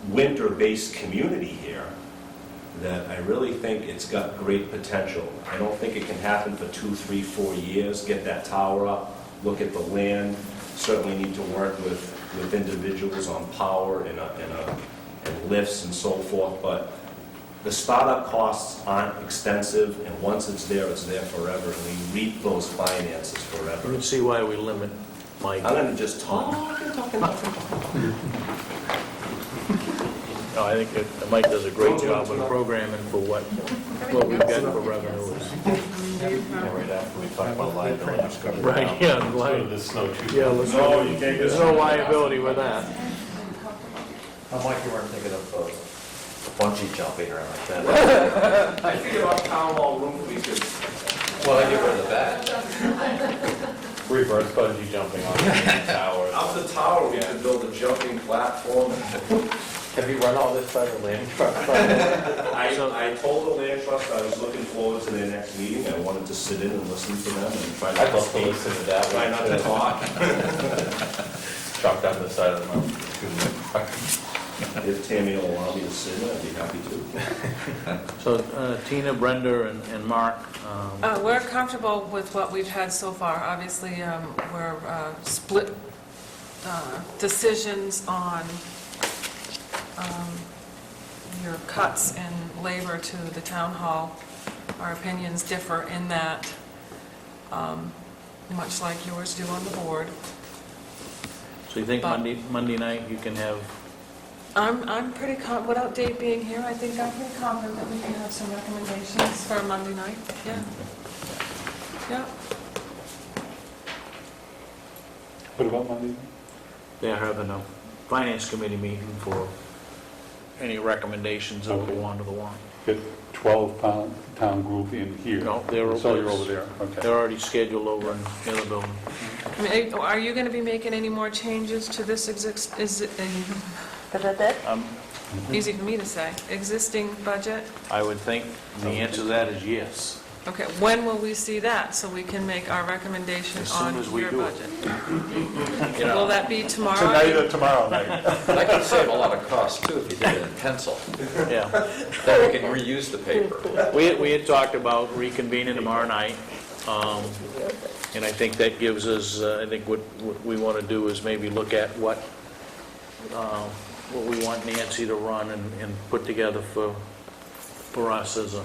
winter-based community here that I really think it's got great potential. I don't think it can happen for 2, 3, 4 years, get that tower up, look at the land, certainly need to work with individuals on power and lifts and so forth, but the startup costs aren't extensive, and once it's there forever, and we reap those finances You forever. can see why we limit Mike. I'm gonna just talk. No, I think that Mike does a great job with programming for what we've got for revenue. Right after we talk about liabilities covered. Right, yeah, there's no liability with that. I'm like you weren't thinking of bungee jumping or anything like that. I figured off town hall room, we could, Well, I get rid of that. Reverse bungee jumping on the tower. up the tower, we could build a jumping platform. Have you run all this by the land truck? I told the land trust I was looking forward to their next meeting. I wanted to sit in and listen to them and try not I'd to love to speak. listen to that Try one. not to talk. Chalk down the side of the mountain. If Tammy will allow me to sit in, I'd be happy to. So Tina, Brenda, and Mark, We're comfortable with what we've had so far. Obviously, we're split decisions on your cuts in labor to the town hall. Our opinions differ in that, much like yours do on the board. so you think Monday night you can have, I'm pretty without Dave being here, I think I'm pretty confident that we can have some recommendations for Monday night. Yeah. Yeah. What about Monday? they're having a finance committee meeting for any recommendations that will go on to the warrant. Get 12 town group in here. No, they're So you're over there, They're okay. already scheduled over in the other building. I mean, are you going to be making any more changes to this easy for me to say, existing budget? I would think the answer to that is yes. Okay, when will we see that, so we can make our recommendation As soon on as we your do it. budget? You Will know, that be tomorrow? Tonight or tomorrow night? that could save a lot of cost too if you did it in pencil. Yeah. Then we can reuse the paper. We had talked about reconvening tomorrow night, and I think that gives us, I think what we want to do is maybe look at what we want Nancy to run and put together for us as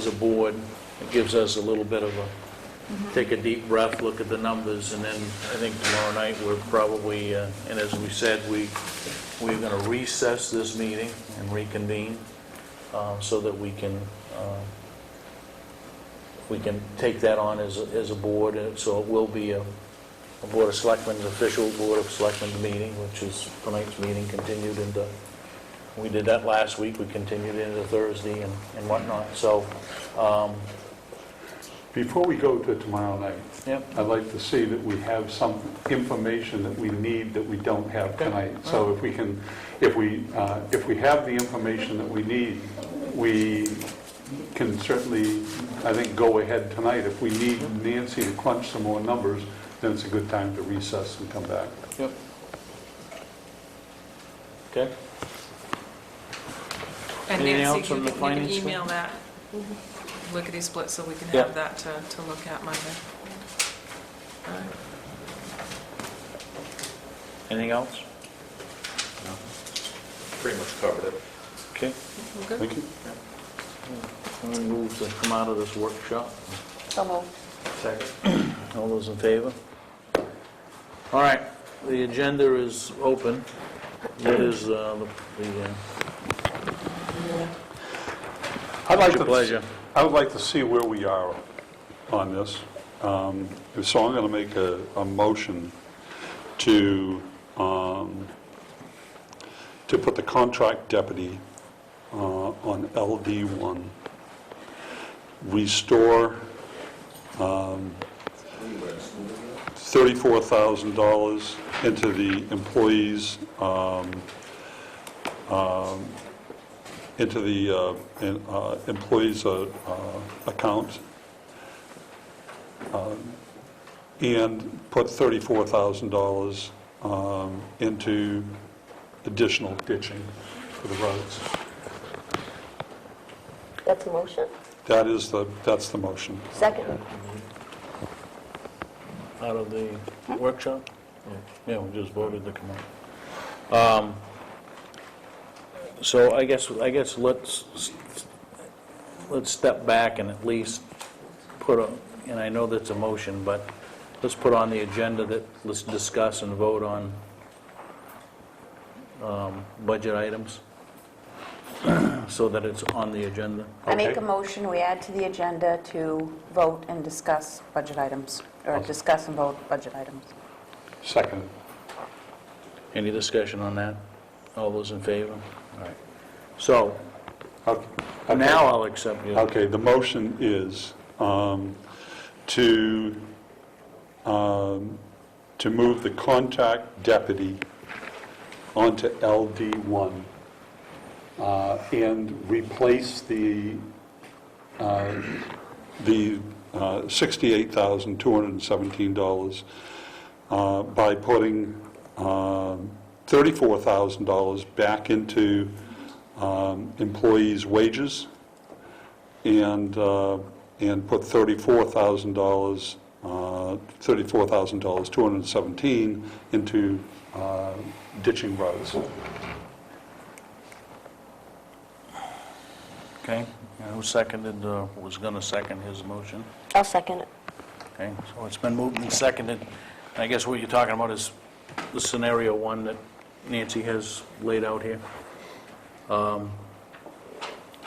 a board. It gives us a little bit of a, take a deep breath, look at the numbers, and then I think tomorrow night we're probably, and as we said, we're going to recess this meeting and reconvene so that we can take that on as a board. And so it will be a Board of Selectmen's official Board of Selectmen's meeting, which is tonight's meeting continued into, we did that last week, we continued into Thursday and whatnot. So, Before we go to tomorrow night, yep. I'd like to see that we have some information that we need that we don't have tonight. So if we have the information that we need, we can certainly, I think, go ahead tonight. If we need Nancy to crunch some more numbers, then it's a good time to recess and come back. Yep. Okay. And Anything Nancy, else on you the can finance email that lickety-split so we can Yeah. have that to look at Monday. All right. Anything else? Pretty much covered it. Okay. We're good? Thank you. We move to come out of this workshop. So moved. Second. All those in favor? All right, the agenda is open. What is I'd like your to, pleasure? I would like to see where we are on this. So I'm going to make a motion to put the contract deputy on LD1, restore $34,000 into the employees' account, and put $34,000 into additional ditching for the roads. That's a motion? That's the motion. Second? Out of the workshop? Yeah, we just voted to come out. So I guess let's step back and at least put and I know that's a motion, but let's put on the agenda that, let's discuss and vote on budget items, so that it's on the agenda. I make Okay. a motion, we add to the agenda to vote and discuss budget items, or discuss and vote budget items. Second. Any discussion on that? All those in favor? All right. So, Okay. now I'll accept you. Okay, the motion is to move the contact deputy onto LD1 and replace the $68,217 by putting $34,000 back into employees' wages and put $34,000, $217 into ditching roads. Okay, and who seconded, was going to second his motion? I'll second it. Okay, so it's been moved and seconded. I guess what you're talking about is the scenario one that Nancy has laid out here.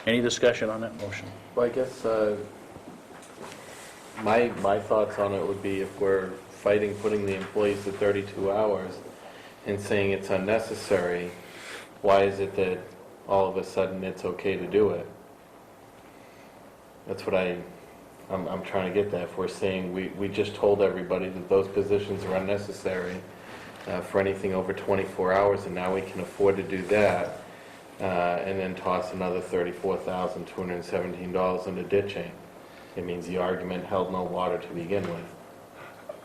Any discussion on that motion? Well, I guess my thoughts on it would be if we're fighting putting the employees to 32 hours and saying it's unnecessary, why is it that all of a sudden it's okay to do it? That's what I'm trying to get that. If we're saying we just told everybody that those positions are unnecessary for anything over 24 hours, and now we can afford to do that, and then toss another $34,217 into ditching. it means the argument held no water to begin with.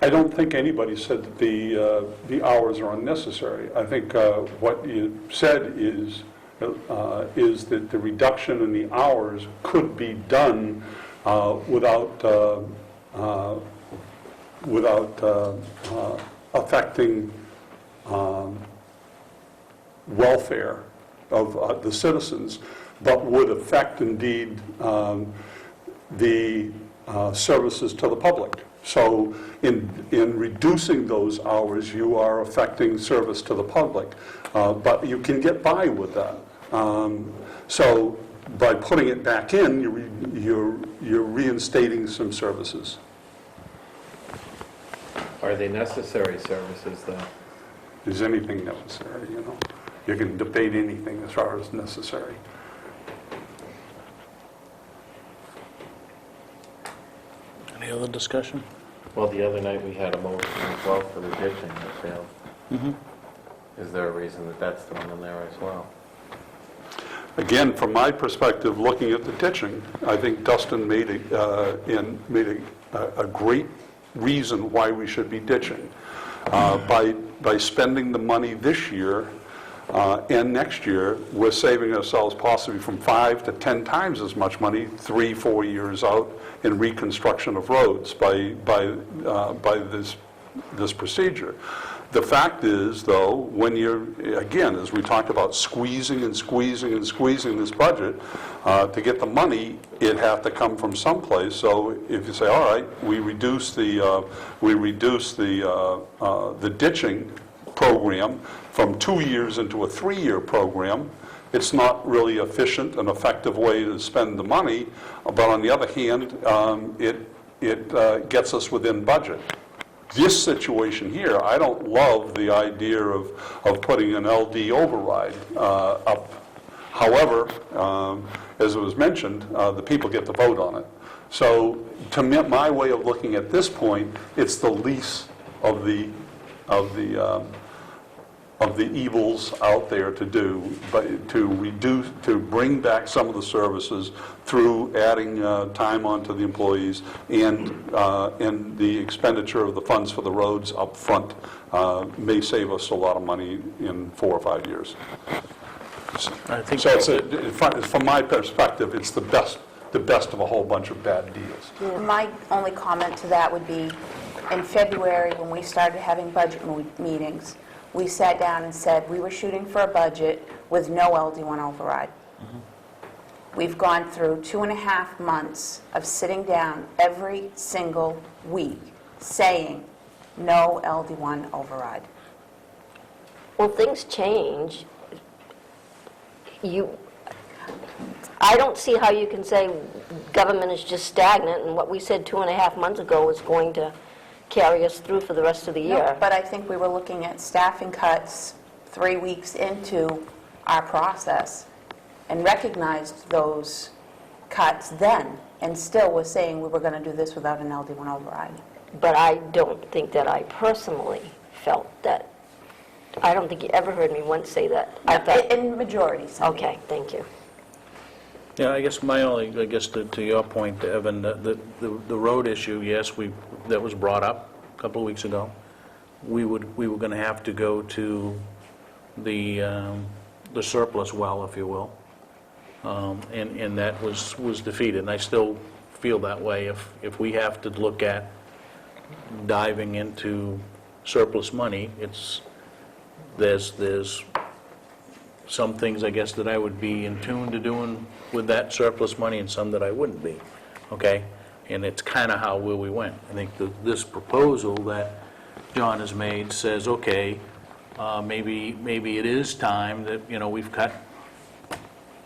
I don't think anybody said that the hours are unnecessary. I think what you said is that the reduction in the hours could be done without affecting welfare of the citizens, but would affect indeed the services to the public. So in reducing those hours, you are affecting service to the public, but you can get by with that. So by putting it back in, you're reinstating some services. Are they necessary services, though? Is anything necessary, you know? You can debate anything as far as necessary. Any other discussion? Well, the other night we had a motion as well for the ditching that failed. Is there a reason that that's thrown in there as well? Again, from my perspective, looking at the ditching, I think Dustin made a great reason why we should be ditching. By spending the money this year and next year, we're saving ourselves possibly from 5 to 10 times as much money 3-4 years out in reconstruction of roads by this procedure. The fact is, though, when you're, again, as we talked about, squeezing and squeezing and squeezing this budget, to get the money, it have to come from someplace. So if you say, all right, we reduce the ditching program from 2 years into a 3-year program, it's not really efficient and effective way to spend the money. But on the other hand, it gets us within budget. This situation here, I don't love the idea of putting an LD override up. However, as it was mentioned, the people get to vote on it. So to me, my way of looking at this point, it's the least of the evils out there to do, but to bring back some of the services through adding time onto the employees and the expenditure of the funds for the roads up front may save us a lot of money in 4 or 5 years. I think So it's from my perspective, it's the best of a whole bunch of bad deals. My only comment to that would be, in February, when we started having budget meetings, we sat down and said we were shooting for a budget with no LD1 override. We've gone through 2.5 months of sitting down every single week saying no LD1 override. Well, things change. I don't see how you can say government is just stagnant, and what we said 2.5 months ago is going to carry us through for the rest of the year. No, but I think we were looking at staffing cuts 3 weeks into our process and recognized those cuts then, and still was saying we were going to do this without an LD1 override. But I don't think that I personally felt that. I don't think you ever heard me once say that. I thought, In majority, Cindy. okay, thank you. Yeah, I guess to your point, Evan, the road issue, yes, that was brought up a couple of weeks ago. We were going to have to go to the surplus well, if you will, and that was defeated. And I still feel that way. If we have to look at diving into surplus money, there's some things, I guess, that I would be in tune to doing with that surplus money and some that I wouldn't be, okay? And it's kind of where we went. I think this proposal that John has made says, okay, maybe it is time that, we've cut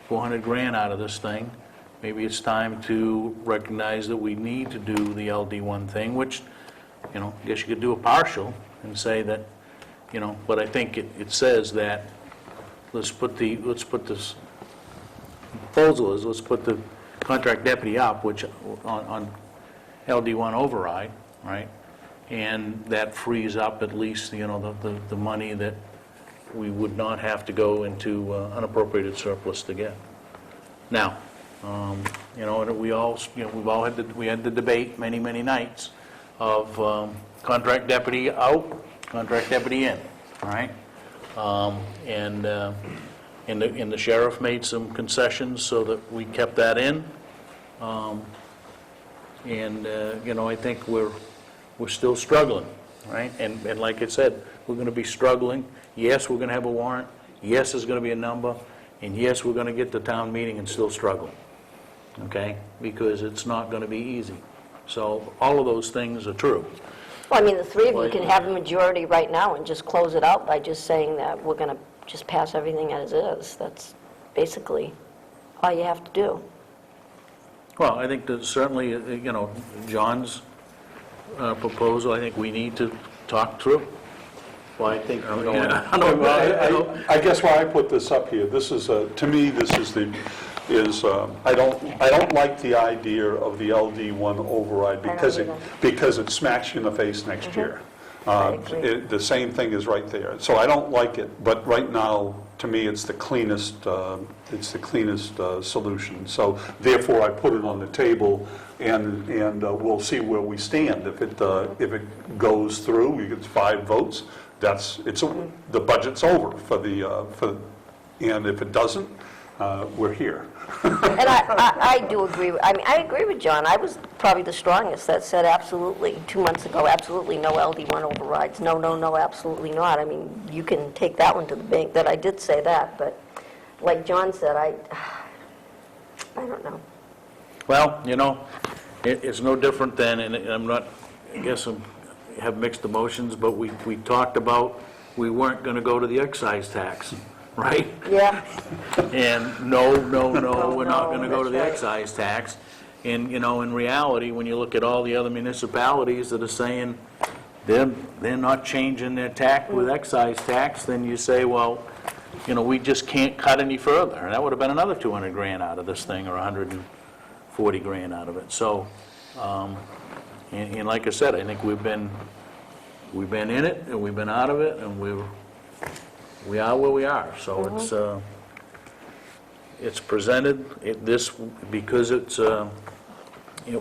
$400,000 out of this thing. Maybe it's time to recognize that we need to do the LD1 thing, which, I guess you could do a partial and say that, but I think it says that let's put this proposal is, let's put the contract deputy up, which on LD1 override, right? And that frees up at least, the money that we would not have to go into unappropriated surplus to get. Now, and we all, we've all we had the debate many, many nights of contract deputy out, contract deputy in, all right? And the sheriff made some concessions so that we kept that in. I think we're still struggling, right? And like I said, we're going to be struggling. Yes, we're going to have a warrant. Yes, there's going to be a number. And yes, we're going to get to town meeting and still struggle, okay? Because it's not going to be easy. So all of those things are true. Well, I mean, the three of you can have a majority right now and just close it out by just saying that we're going to just pass everything as is. That's basically all you have to do. Well, I think that certainly, John's proposal, I think we need to talk through. Well, I think, I guess why I put this up here, this is, to me, this is I don't like the idea of the LD1 override because it smacks you in the face next year. The same thing is right there. So I don't like it, but right now, to me, it's the cleanest solution. So therefore, I put it on the table, and we'll see where we stand. If it goes through, we get 5 votes. The budget's over and if it doesn't, we're here. And I do agree, I agree with John. I was probably the strongest that said absolutely, 2 months ago, absolutely no LD1 overrides. No, no, no, absolutely not. I mean, you can take that one to the bank, that I did say that, but like John said, I don't know. Well, it's no different than, and I'm not, I guess I have mixed emotions, but we talked about we weren't going to go to the excise tax, right? Yeah. And no, we're not going to go to the excise tax. And, in reality, when you look at all the other municipalities that are saying they're not changing their tax with excise tax, then you say, well, we just can't cut any further. And that would have been another 200 grand out of this thing, or 140 grand out of it. So, and like I said, I think we've been in it, and we've been out of it, and we are where we are. So it's presented, because it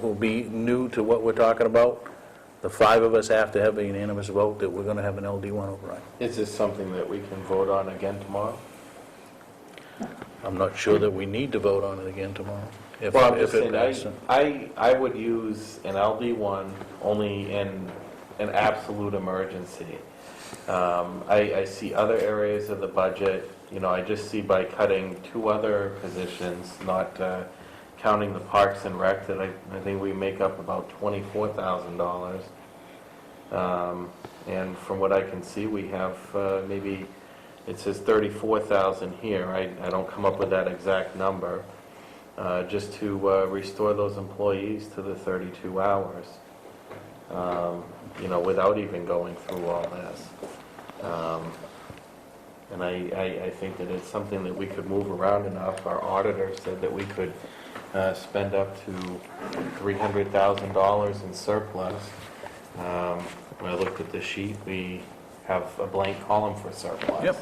will be new to what we're talking about. The 5 of us have to have a unanimous vote that we're going to have an LD1 override. is this something that we can vote on again tomorrow? I'm not sure that we need to vote on it again tomorrow. Well, I'm just saying, I would use an LD1 only in an absolute emergency. I see other areas of the budget, I just see by cutting 2 other positions, not counting the Parks and Rec, that I think we make up about $24,000. And from what I can see, we have maybe, it says 34,000 here. I don't come up with that exact number, just to restore those employees to the 32 hours, without even going through all this. And I think that it's something that we could move around enough. Our auditor said that we could spend up to $300,000 in surplus. When I looked at the sheet, we have a blank column for surplus. Yep.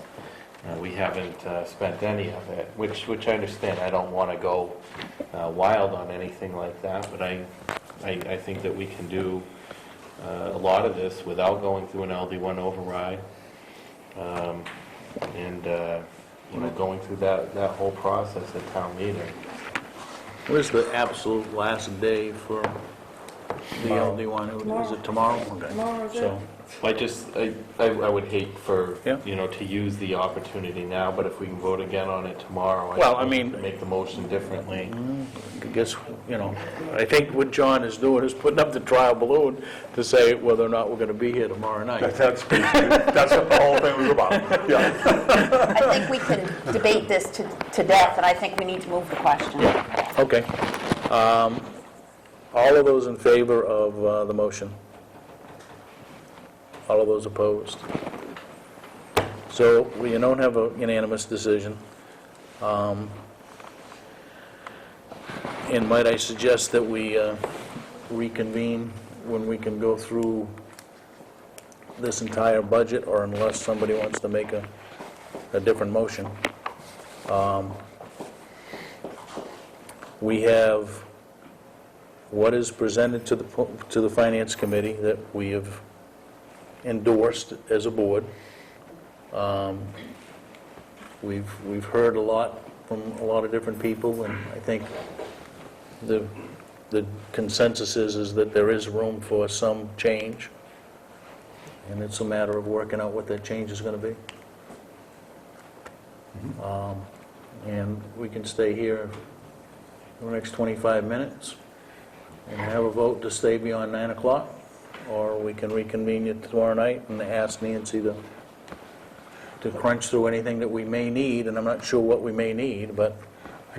We haven't spent any of it, which I understand. I don't want to go wild on anything like that, but I think that we can do a lot of this without going through an LD1 override, and going through that whole process at town meeting. Where's the absolute last day for the LD1? Is it tomorrow? Okay. Tomorrow is it. So, I would hate for, Yeah. to use the opportunity now, but if we can vote again on it tomorrow, Well, suppose I mean- we can make the motion differently. I guess, I think what John is doing is putting up the trial balloon to say whether or not we're going to be here tomorrow night. That's what the whole thing was about. Yeah. I think we can debate this to death, and I think we need to move the question. Yeah, okay. All of those in favor of the motion? All of those opposed? So we don't have a unanimous decision. And might I suggest that we reconvene when we can go through this entire budget, or unless somebody wants to make a different motion. we have what is presented to the Finance Committee that we have endorsed as a board. We've heard a lot from a lot of different people, and I think the consensus is that there is room for some change, and it's a matter of working out what that change is going to be. And we can stay here for the next 25 minutes and have a vote to stay beyond 9 o'clock, or we can reconvene it tomorrow night and ask Nancy to crunch through anything that we may need, and I'm not sure what we may need, but...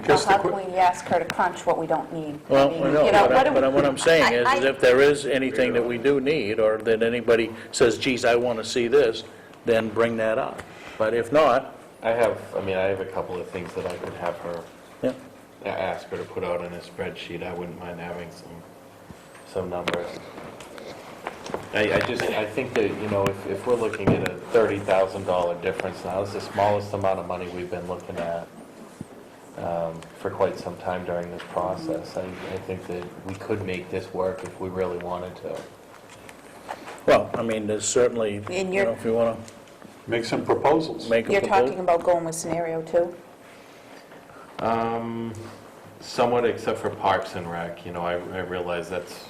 Well, how can we ask her to crunch what we don't need? Well, I I mean, know, you know, but what I'm saying is I- if there is anything that we do need, or that anybody says, geez, I want to see this, then bring that up. But if not, I have a couple of things that I could have her, yeah, ask her to put out in a spreadsheet. I wouldn't mind having some numbers. I think that, if we're looking at a $30,000 difference now, it's the smallest amount of money we've been looking at for quite some time during this process. I think that we could make this work if we really wanted to. well, I mean, there's certainly, And if you want Make some proposals. to make a You're proposal. talking about going with scenario 2? Somewhat, except for Parks and Rec, I realize that's,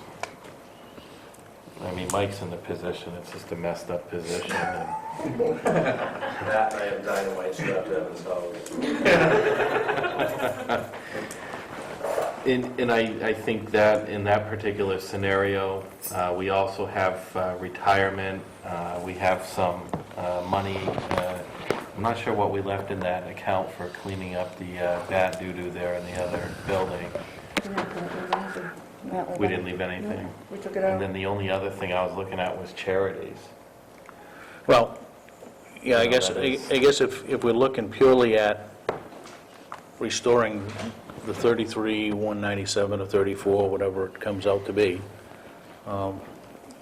Mike's in the position, it's just a messed up position. And That, I have dynamite strapped to Evan's house. And I think that in that particular scenario, we also have retirement, we have some money, I'm not sure what we left in that account for cleaning up the bad doo-doo there in the other building. We didn't leave anything. We took it And out. then the only other thing I was looking at was charities. Well, yeah, I No, guess, that is- I guess if we're looking purely at restoring the 33, 197, or 34, whatever it comes out to be, Well,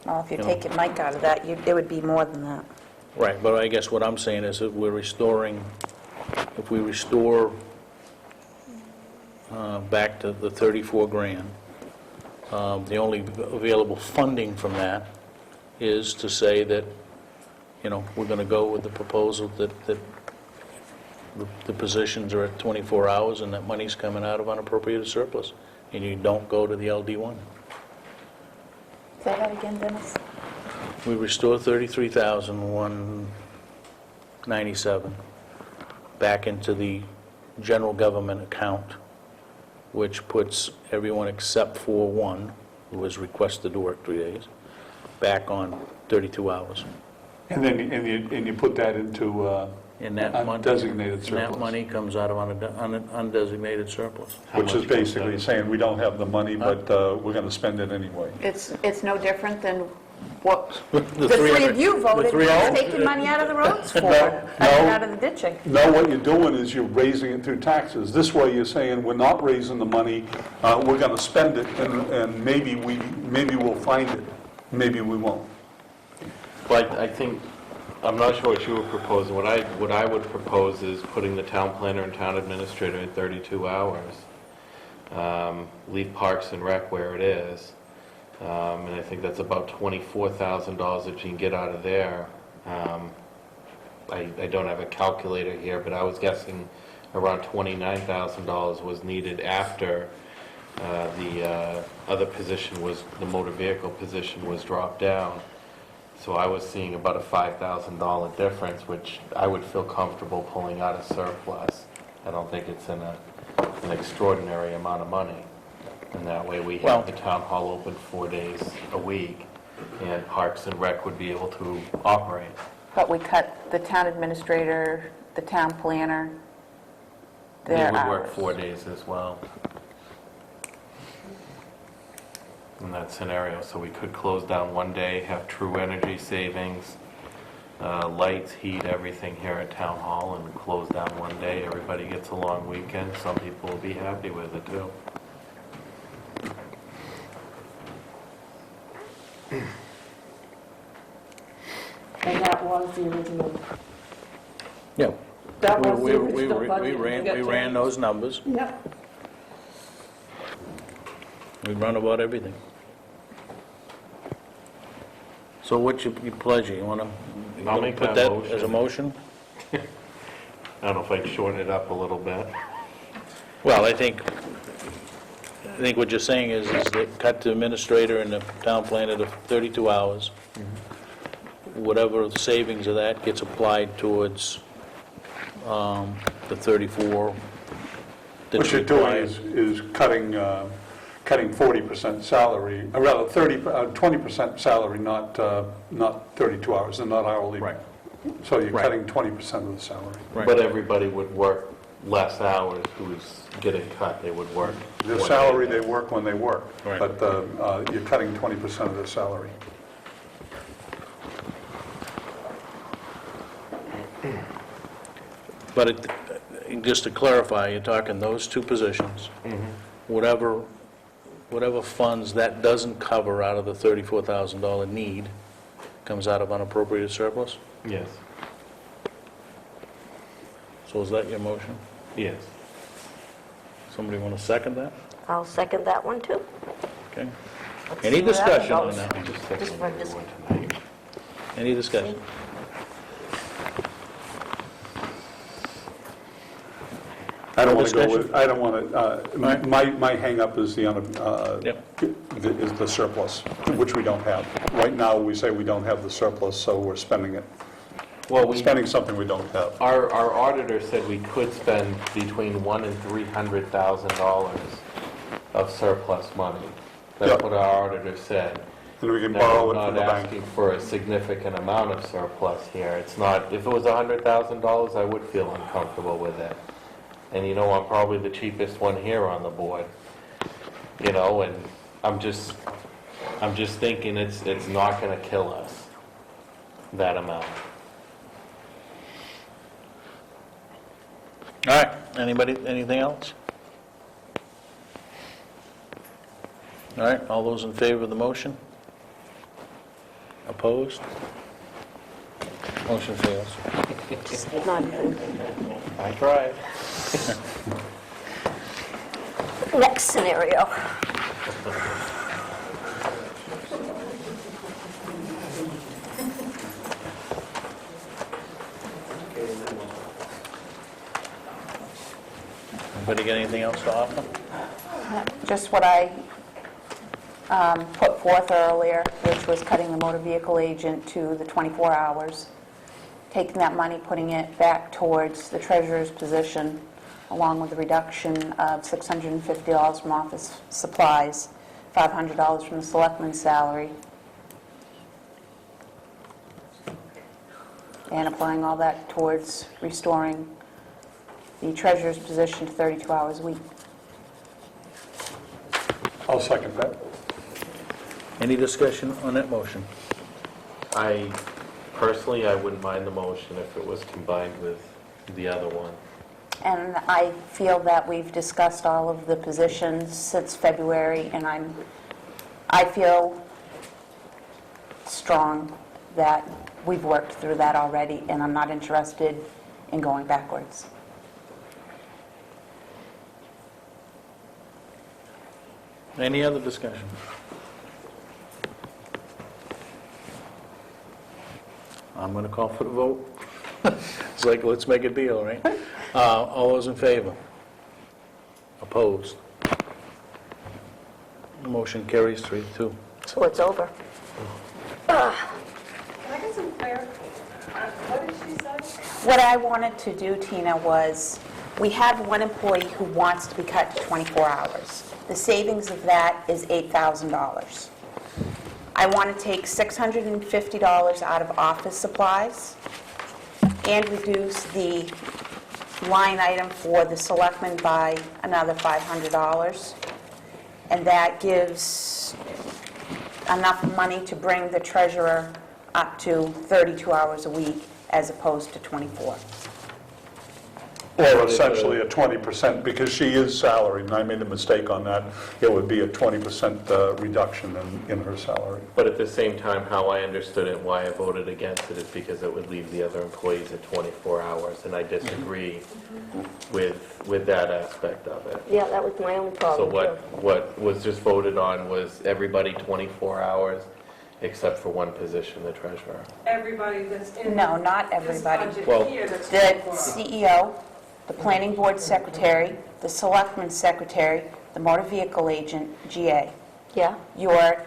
if you're You know. taking Mike out of that, it would be more than that. right, but I guess what I'm saying is that we're restoring, if we restore back to the 34 grand, the only available funding from that is to say that, we're going to go with the proposal that the positions are at 24 hours and that money's coming out of unappropriated surplus, and you don't go to the LD1. Say that again, Dennis? We restore 33,197 back into the general government account, which puts everyone except for one, who has requested to work 3 days, back on 32 hours. And then, and you put that into And that money, undesignated and that surplus. money comes out of undesignated surplus. Which is basically saying, we don't have the money, but we're going to spend it anyway. It's no different than what The the three 300 of you voted, the 300 taking money out of the roads for, No. out of the ditching. No, what you're doing is you're raising it through taxes. This way, you're saying, we're not raising the money, we're going to spend it, and maybe we'll find it, maybe we won't. But I think, I'm not sure what you were proposing. What I would propose is putting the town planner and town administrator at 32 hours. Leave Parks and Rec where it is. And I think that's about $24,000 that you can get out of there. I don't have a calculator here, but I was guessing around $29,000 was needed after the other position was, the motor vehicle position was dropped down. So I was seeing about a $5,000 difference, which I would feel comfortable pulling out of surplus. I don't think it's an extraordinary amount of money. And that way we Well- have the town hall open 4 days a week, and Parks and Rec would be able to operate. But we cut the town administrator, the town planner, They their would work hours. 4 days as well. In that scenario, so we could close down 1 day, have true energy savings, lights, heat, everything here at Town Hall, and close down 1 day. Everybody gets a long weekend. Some people will be happy with it too. And that was the original. Yeah. That was We the original budget. ran those numbers. Yep. We run about everything. So what's your pleasure? You want I'll to make put that that as a motion? I don't know if I can shorten it up a little bit. Well, I think what you're saying is that cut the administrator and the town planner to 32 hours. Whatever the savings of that gets applied towards the 34 What that's you're doing required. is cutting 40% salary, or rather 20% salary, not 32 hours, and not hourly. Right. So you're Right. cutting 20% of the salary. Right. But everybody would work less hours who's getting cut, they would work. The more salary, days. they work when they work, Right. but you're cutting 20% of the salary. But just to clarify, you're talking those two positions, whatever funds that doesn't cover out of the $34,000 need comes out of unappropriated surplus? Yes, So is that your motion? yes. Somebody want to second that? I'll second that one, too. Okay. Let's Any see where that discussion on goes. that one? Just Just for this- tonight. Any discussion? I don't want to go Discussion? with, I don't want to, Right. my hang-up is is the surplus, which we don't have. Right now, we say we don't have the surplus, so we're spending it. Well, we, Spending something we don't have. our auditor said we could spend between $100,000 and $300,000 of surplus money. That's Yep. what our auditor said. And we can Now, borrow it I'm from the not bank. asking for a significant amount of surplus here. It's not, if it was $100,000, I would feel uncomfortable with it. And you know, I'm probably the cheapest one here on the board, you know, and I'm just thinking it's not gonna kill us, that amount. All right, anybody, anything else? All right, all those in favor of the motion? Opposed? Motion fails. Just not even. I tried. Next scenario. Anybody got anything else to offer? Just what I put forth earlier, which was cutting the motor vehicle agent to the 24 hours, taking that money, putting it back towards the treasurer's position, along with the reduction of $650 from office supplies, $500 from the selectman's salary, and applying all that towards restoring the treasurer's position to 32 hours a week. I'll second that. Any discussion on that motion? Personally, I wouldn't mind the motion if it was combined with the other one. And I feel that we've discussed all of the positions since February, and I feel strong that we've worked through that already, and I'm not interested in going backwards. Any other discussion? I'm going to call for the vote. It's like, let's make it be, all right? All those in favor? Opposed? Motion carries 3-2. So it's over. Can I get some clarity? What did she say? What I wanted to do, Tina, was, we have one employee who wants to be cut to 24 hours. The savings of that is $8,000. I want to take $650 out of office supplies and reduce the line item for the selectmen by another $500. And that gives enough money to bring the treasurer up to 32 hours a week as opposed to 24. Or essentially a 20%, because she is salaried, and I made a mistake on that. It would be a 20% reduction in her salary. But at the same time, how I understood it, why I voted against it is because it would leave the other employees at 24 hours, and I disagree with that aspect of it. Yeah, that was my only So problem, too. what was just voted on was everybody 24 hours, except for one position, the treasurer. Everybody that's in. No, not everybody. This Well, budget here that's The 24 hours. CEO, the planning board secretary, the selectman secretary, the motor vehicle agent, GA. Yeah, Your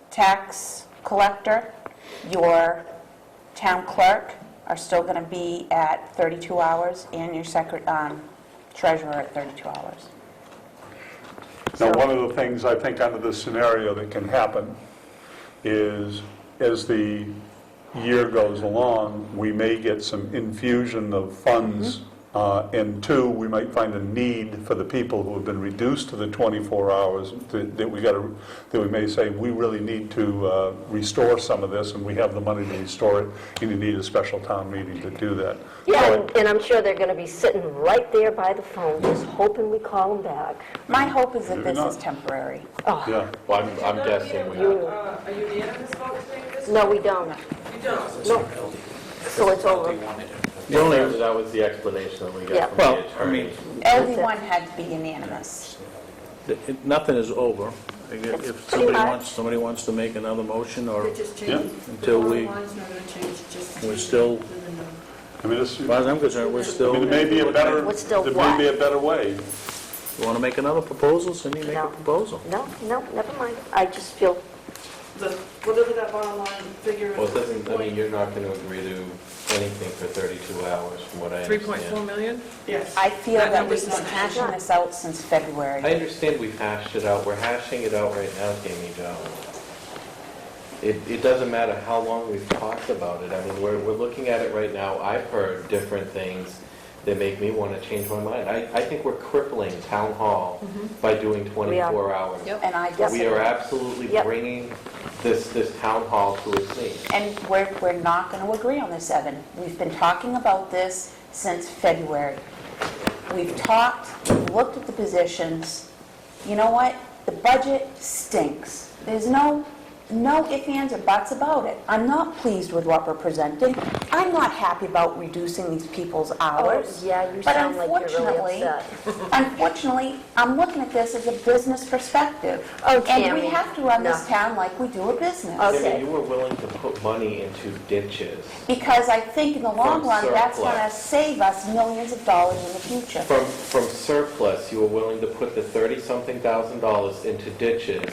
tax collector, your town clerk are still going to be at 32 hours, and your treasurer at 32 hours. Now, one of the things I think under this scenario that can happen is, as the year goes along, we may get some infusion of funds, and two, we might find a need for the people who have been reduced to the 24 hours, that we may say, we really need to restore some of this, and we have the money to restore it, and you need a special town meeting to do that. yeah, So and I'm sure they're going to be sitting right there by the phone, just hoping we call them back. My hope is that Maybe this not. is temporary. Oh, Yeah. Well, I'm guessing we are. A unanimous vote to make this? no, we don't. You don't? No. So it's over. That was the explanation that we Yeah. got from Well, the I mean, attorney. Everyone had to be unanimous. nothing is over. If somebody wants to make another motion, or They just Yeah. changed. Until The we- bottom line's not gonna change, just we're change still, I mean, as far as I'm concerned, we're still, there may be a better, What's still there may what? be a better way. you want to make another proposal, Cindy, make a No. proposal. No, never mind. I just feel, Whatever that bottom line figure is. Well, it doesn't, I mean, you're not going to agree to anything for 32 hours, from what I 3.4 understand. million? Yes. I feel That that number's we've been not- hashing this out since February. I understand we've hashed it out, we're hashing it out right now, Tammy Jo. It doesn't matter how long we've talked about it, I mean, we're looking at it right now, I've heard different things that make me want to change my mind. I think we're crippling town hall by doing 24 hours. Yep. And I We disagree. are absolutely Yep. bringing this town hall to its knees. And we're not going to agree on this, Evan. We've been talking about this since February. We've talked, we've looked at the positions. You know what? The budget stinks. There's no ifs, ands, or buts about it. I'm not pleased with what we're presenting. I'm not happy about reducing these people's hours. oh, yeah, you But sound like you're really upset. Unfortunately, I'm looking at this as a business perspective. Oh, And we Tammy, have to run this no. town like we do a business. Okay. Tammy, you were willing to put money into ditches. Because I think in the long From run, that's surplus. going to save us millions of dollars in the future. From surplus, you were willing to put the 30-something thousand dollars into ditches,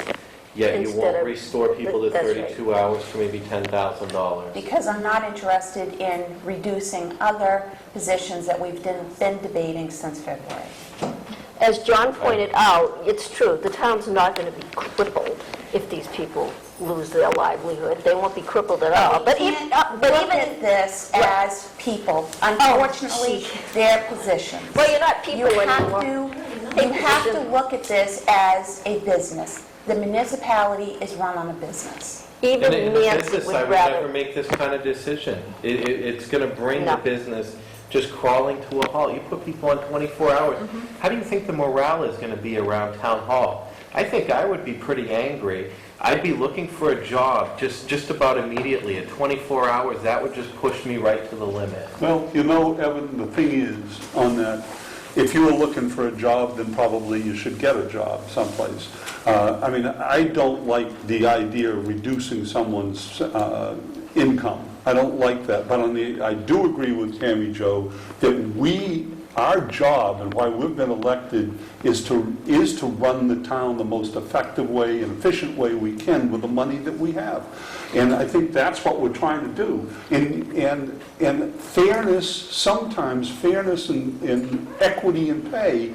yet you Instead won't of- restore people to that's right. 32 hours for maybe $10,000. Because I'm not interested in reducing other positions that we've been debating since February. As John pointed out, it's true, the town's not going to be crippled if these people lose their livelihood. They won't be crippled at all. But You even, can't look at this as people. Unfortunately, they're positions. well, you're not You people have anymore. to look at this as a business. The municipality is run on a business. And Even in a Nancy business, would I would never rather, make this kind of decision. It's going to bring the No. business just crawling to a halt. You put people on 24 hours. How do you think the morale is going to be around town hall? I think I would be pretty angry. I'd be looking for a job just about immediately. At 24 hours, that would just push me right to the limit. Well, you know, Evan, the thing is, on that, if you were looking for a job, then probably you should get a job someplace. I mean, I don't like the idea of reducing someone's income. I don't like that. But I do agree with Tammy Jo that our job and why we've been elected is to run the town the most effective way and efficient way we can with the money that we have. And I think that's what we're trying to do. And fairness, sometimes fairness and equity in pay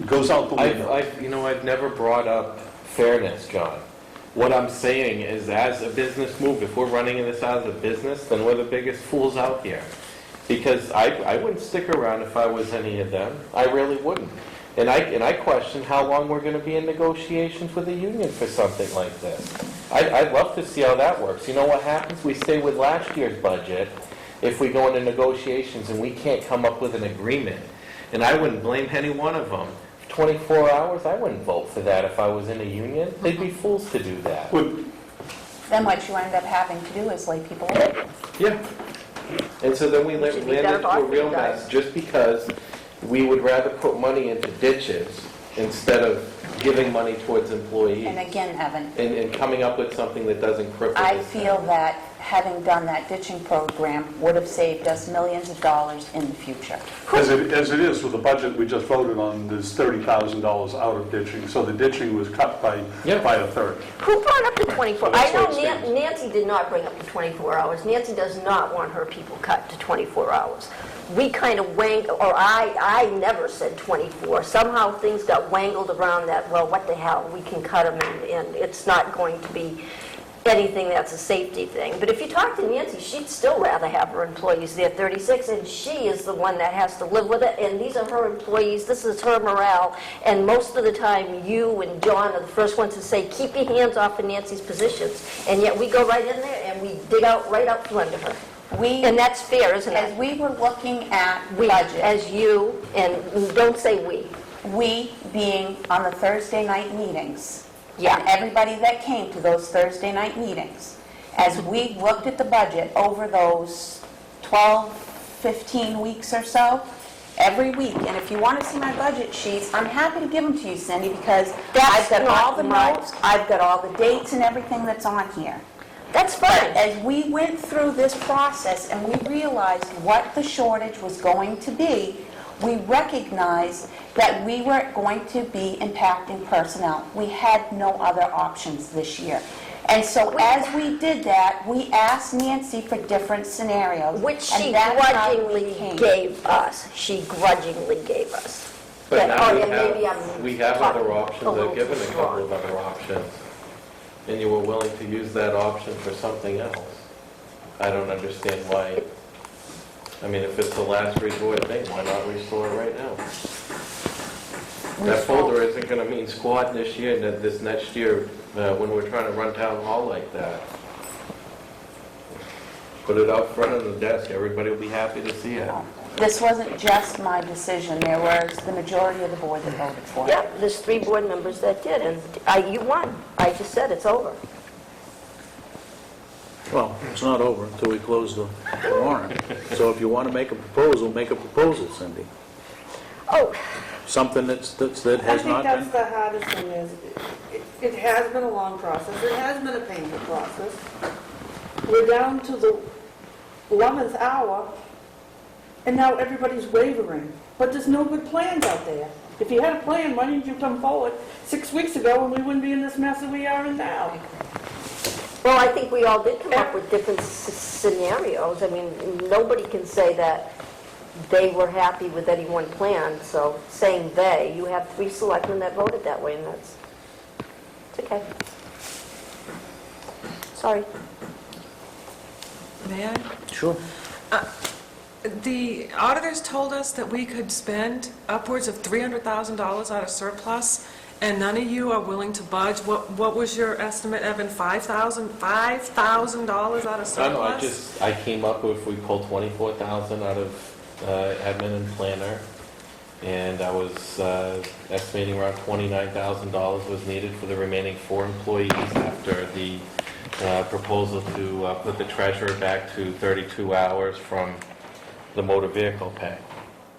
goes out the window. I've never brought up fairness, John. What I'm saying is, as a business move, if we're running this as a business, then we're the biggest fools out here. Because I wouldn't stick around if I was any of them. I really wouldn't. And I question how long we're going to be in negotiations with the union for something like this. I'd love to see how that works. You know what happens? We stay with last year's budget, if we go into negotiations and we can't come up with an agreement, and I wouldn't blame any one of them, 24 hours, I wouldn't vote for that if I was in a union. They'd be fools to do that. Then what you end up having to do is lay people off. Yeah. And so then we land Should be better into a off real with that. mess, just because we would rather put money into ditches instead of giving money towards employees. And again, Evan, And coming up with something that doesn't cripple I this feel town. that having done that ditching program would have saved us millions of dollars in the future. As it is with the budget we just voted on, there's $30,000 out of ditching, so the ditching was cut by a third. Who brought up the 24? So that's I know where it stands. Nancy did not bring up the 24 hours. Nancy does not want her people cut to 24 hours. We kind of or I never said 24. Somehow things got wangled around that, well, what the hell, we can cut them and it's not going to be anything that's a safety thing. But if you talk to Nancy, she'd still rather have her employees there 36, and she is the one that has to live with it, and these are her employees, this is her morale, and most of the time you and John are the first ones to say, keep your hands off of Nancy's positions, and yet we go right in there and we dig out right out from under her. And that's fair, isn't As it? we were looking at We, budget, as you, and don't say we being on the Thursday night meetings, Yeah. and everybody that came to those Thursday night meetings, as we looked at the budget over those 12, 15 weeks or so, every week, and if you want to see my budget sheets, I'm happy to give them to you, Cindy, because I've got all the notes, I've got all the dates and everything that's on here. That's But fine. as we went through this process and we realized what the shortage was going to be, we recognized that we were going to be impacting personnel. We had no other options this year. And so as we did that, we asked Nancy for different scenarios. Which she and that's how we grudgingly came. gave us. She grudgingly gave us. But That- now oh, yeah, maybe I'm we have talking other a options, little I've given too a couple strong. of other options, and you were willing to use that option for something else. I don't understand why, I mean, if it's the last resort thing, why not restore it right now? That folder isn't gonna mean squat this year, and this next year, when we're trying to run town hall like that. Put it out front on the desk, everybody will be happy to see it. This wasn't just my decision. There was the majority of the board that voted for it. Yeah, there's 3 board members that did, and you won. I just said it's over. Well, it's not over until we close the warrant. So if you want to make a proposal, Cindy. Oh, Something that I has think not that's been... the hardest thing is, it has been a long process, it has been a painful process. We're down to the 11th hour, and now everybody's wavering. But there's no good plans out there. If you had a plan, why didn't you come forward 6 weeks ago and we wouldn't be in this mess that we are in now? well, I think we all did come up with different scenarios. I mean, nobody can say that they were happy with any one plan, so saying they, you have 3 selectmen that voted that way, and it's okay. Sorry. May I? Sure. The auditors told us that we could spend upwards of $300,000 out of surplus, and none of you are willing to budge. What was your estimate, Evan? $5,000 out of surplus? I came up with, we pulled 24,000 out of admin and planner, and I was estimating around $29,000 was needed for the remaining 4 employees after the proposal to put the treasurer back to 32 hours from the motor vehicle pay.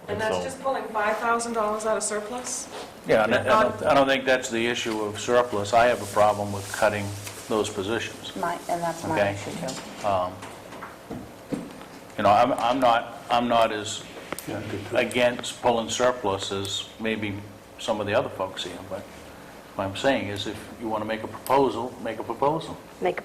And that's so- just pulling $5,000 out of surplus? Yeah, and I don't think that's the issue of surplus. I have a problem with cutting those positions. And that's my Okay. issue too. You know, I'm not as Yeah, good too. against pulling surplus as maybe some of the other folks here, but what I'm saying is if you want to make a proposal, make a proposal. Make a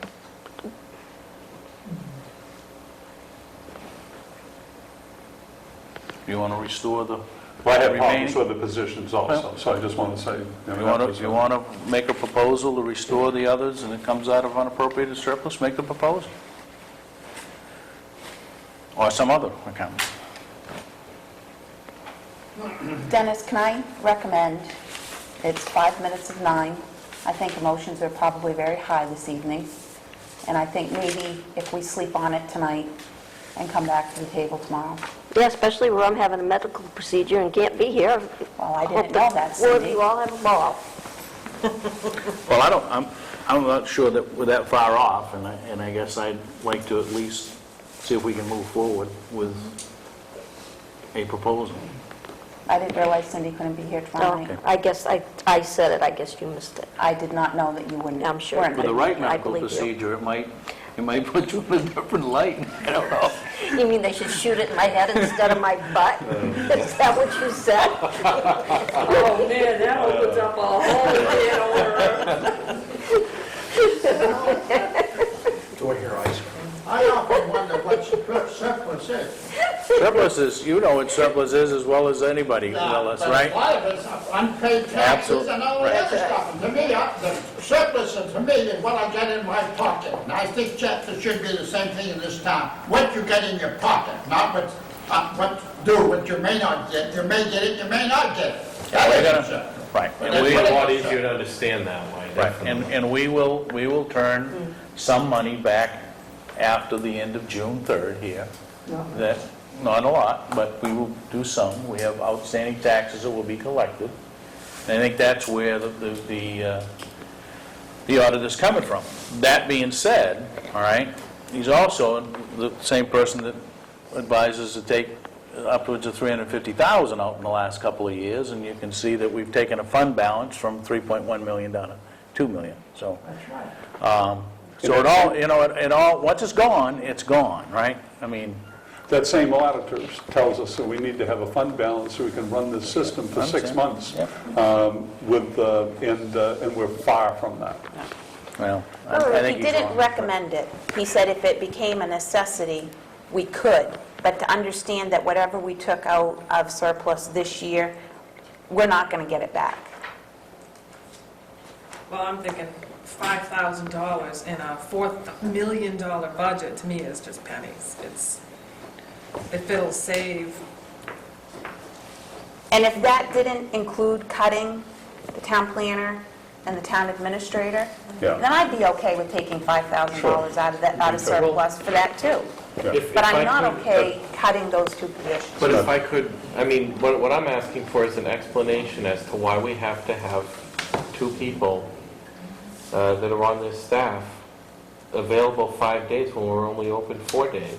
You want to restore the Well, I have remaining... problems with the positions also, so I just want to say... If you want to make a proposal to restore the others and it comes out of unappropriated surplus, make the proposal. Or some other account. Dennis, can I recommend, it's 9:05. I think emotions are probably very high this evening, and I think maybe if we sleep on it tonight, and come back to the table tomorrow. Yeah, especially where I'm having a medical procedure and can't be here. Well, I didn't know that, Four of Cindy. you all have a ball. Well, I'm not sure that we're that far off, and I guess I'd like to at least see if we can move forward with a proposal. I didn't realize Cindy couldn't be here tomorrow night. Okay. I guess I said it, I guess you missed it. I did not know that you wouldn't. I'm sure. weren't With the gonna be right here. medical believe you. procedure, it might put you in a different light. I don't know. You mean they should shoot it in my head instead of my butt? Is that what you said? Oh, man, that opens up a whole can of worms. Enjoy your ice cream. I often wonder what surplus is. Surplus is, you know what surplus is as well as anybody, Willis, But right? a lot of it's unpaid taxes Absolutely. and all the other stuff. And to me, the surplus is, to me, is what I get in my pocket. And I think, Jeff, it should be the same thing in this town. What you get in your pocket, not what you may not get. You may get it, you may not get it. That We're is gonna- a surplus. Right. But And that's we- what It's a it lot is. easier to understand that way, Right, definitely. and we will turn some money back after the end of June 3rd here. That, not a lot, but we will do some. We have outstanding taxes that will be collected. And I think that's where the audit is coming from. That being said, all right, he's also the same person that advises to take upwards of $350,000 out in the last couple of years, and you can see that we've taken a fund balance from $3.1 million down to $2 million, so. That's right. So it all, you know, it all, once it's gone, right? I mean, That same auditor tells us that we need to have a fund balance so we can run this system for 6 months. Yep. And we're far from that. well, I However, think he he's didn't wrong. recommend it. He said if it became a necessity, we could. But to understand that whatever we took out of surplus this year, we're not going to get it back. Well, I'm thinking $5,000 in a $4 million budget, to me, is just pennies. If it'll save, And if that didn't include cutting the town planner and the town administrator, Yeah. then I'd be okay with taking $5,000 out of that, out of surplus for that too. If But I I'm not could- okay cutting those two positions. But if I could, I mean, what I'm asking for is an explanation as to why we have to have two people that are on this staff available 5 days when we're only open 4 days.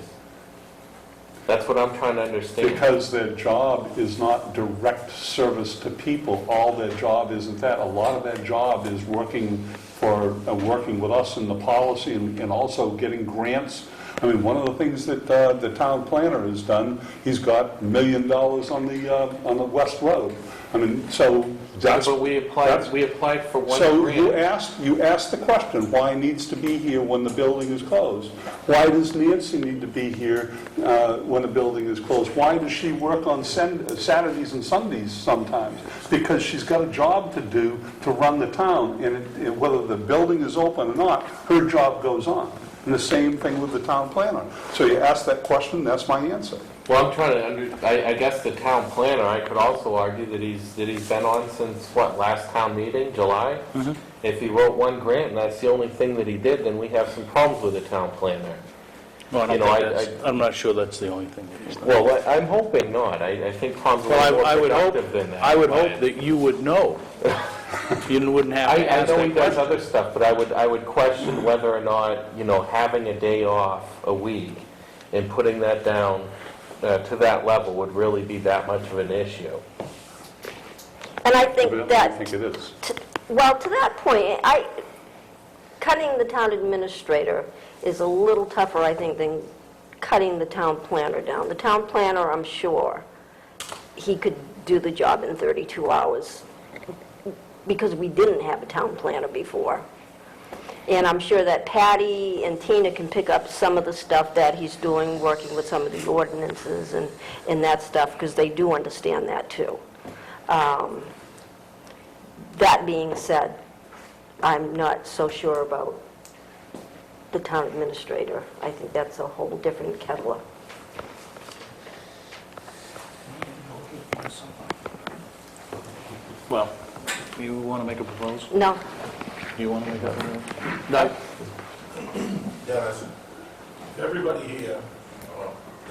That's what I'm trying to understand. Because their job is not direct service to people. All their job isn't that. A lot of their job is working with us in the policy and also getting grants. I mean, one of the things that the town planner has done, he's got $1 million on the West Road. I mean, so that's... But we applied for one So grant. you asked the question, why needs to be here when the building is closed? Why does Nancy need to be here when the building is closed? Why does she work on Saturdays and Sundays sometimes? Because she's got a job to do to run the town, and whether the building is open or not, her job goes on. And the same thing with the town planner. So you ask that question, that's my answer. Well, I'm trying to I guess the town planner, I could also argue that he's been on since, what, last town meeting, July? If he wrote one grant and that's the only thing that he did, then we have some problems with the town planner. Well, I You don't know, think that's, I'm not sure that's the only thing that he's done. Well, I'm hoping not. I think Tom's a little Well, I more would hope, productive than that. I would but- hope that you would know. You wouldn't have I to ask know he that does question. other stuff, but I would question whether or not, having a day off a week and putting that down to that level would really be that much of an issue. And I think I that, think it is. well, to that point, cutting the town administrator is a little tougher, I think, than cutting the town planner down. The town planner, I'm sure, he could do the job in 32 hours, because we didn't have a town planner before. And I'm sure that Patty and Tina can pick up some of the stuff that he's doing, working with some of the ordinances and that stuff, because they do understand that too. That being said, I'm not so sure about the town administrator. I think that's a whole different kettle of... Well, you want to make a proposal? No, You want to make a proposal? No. Dennis, everybody here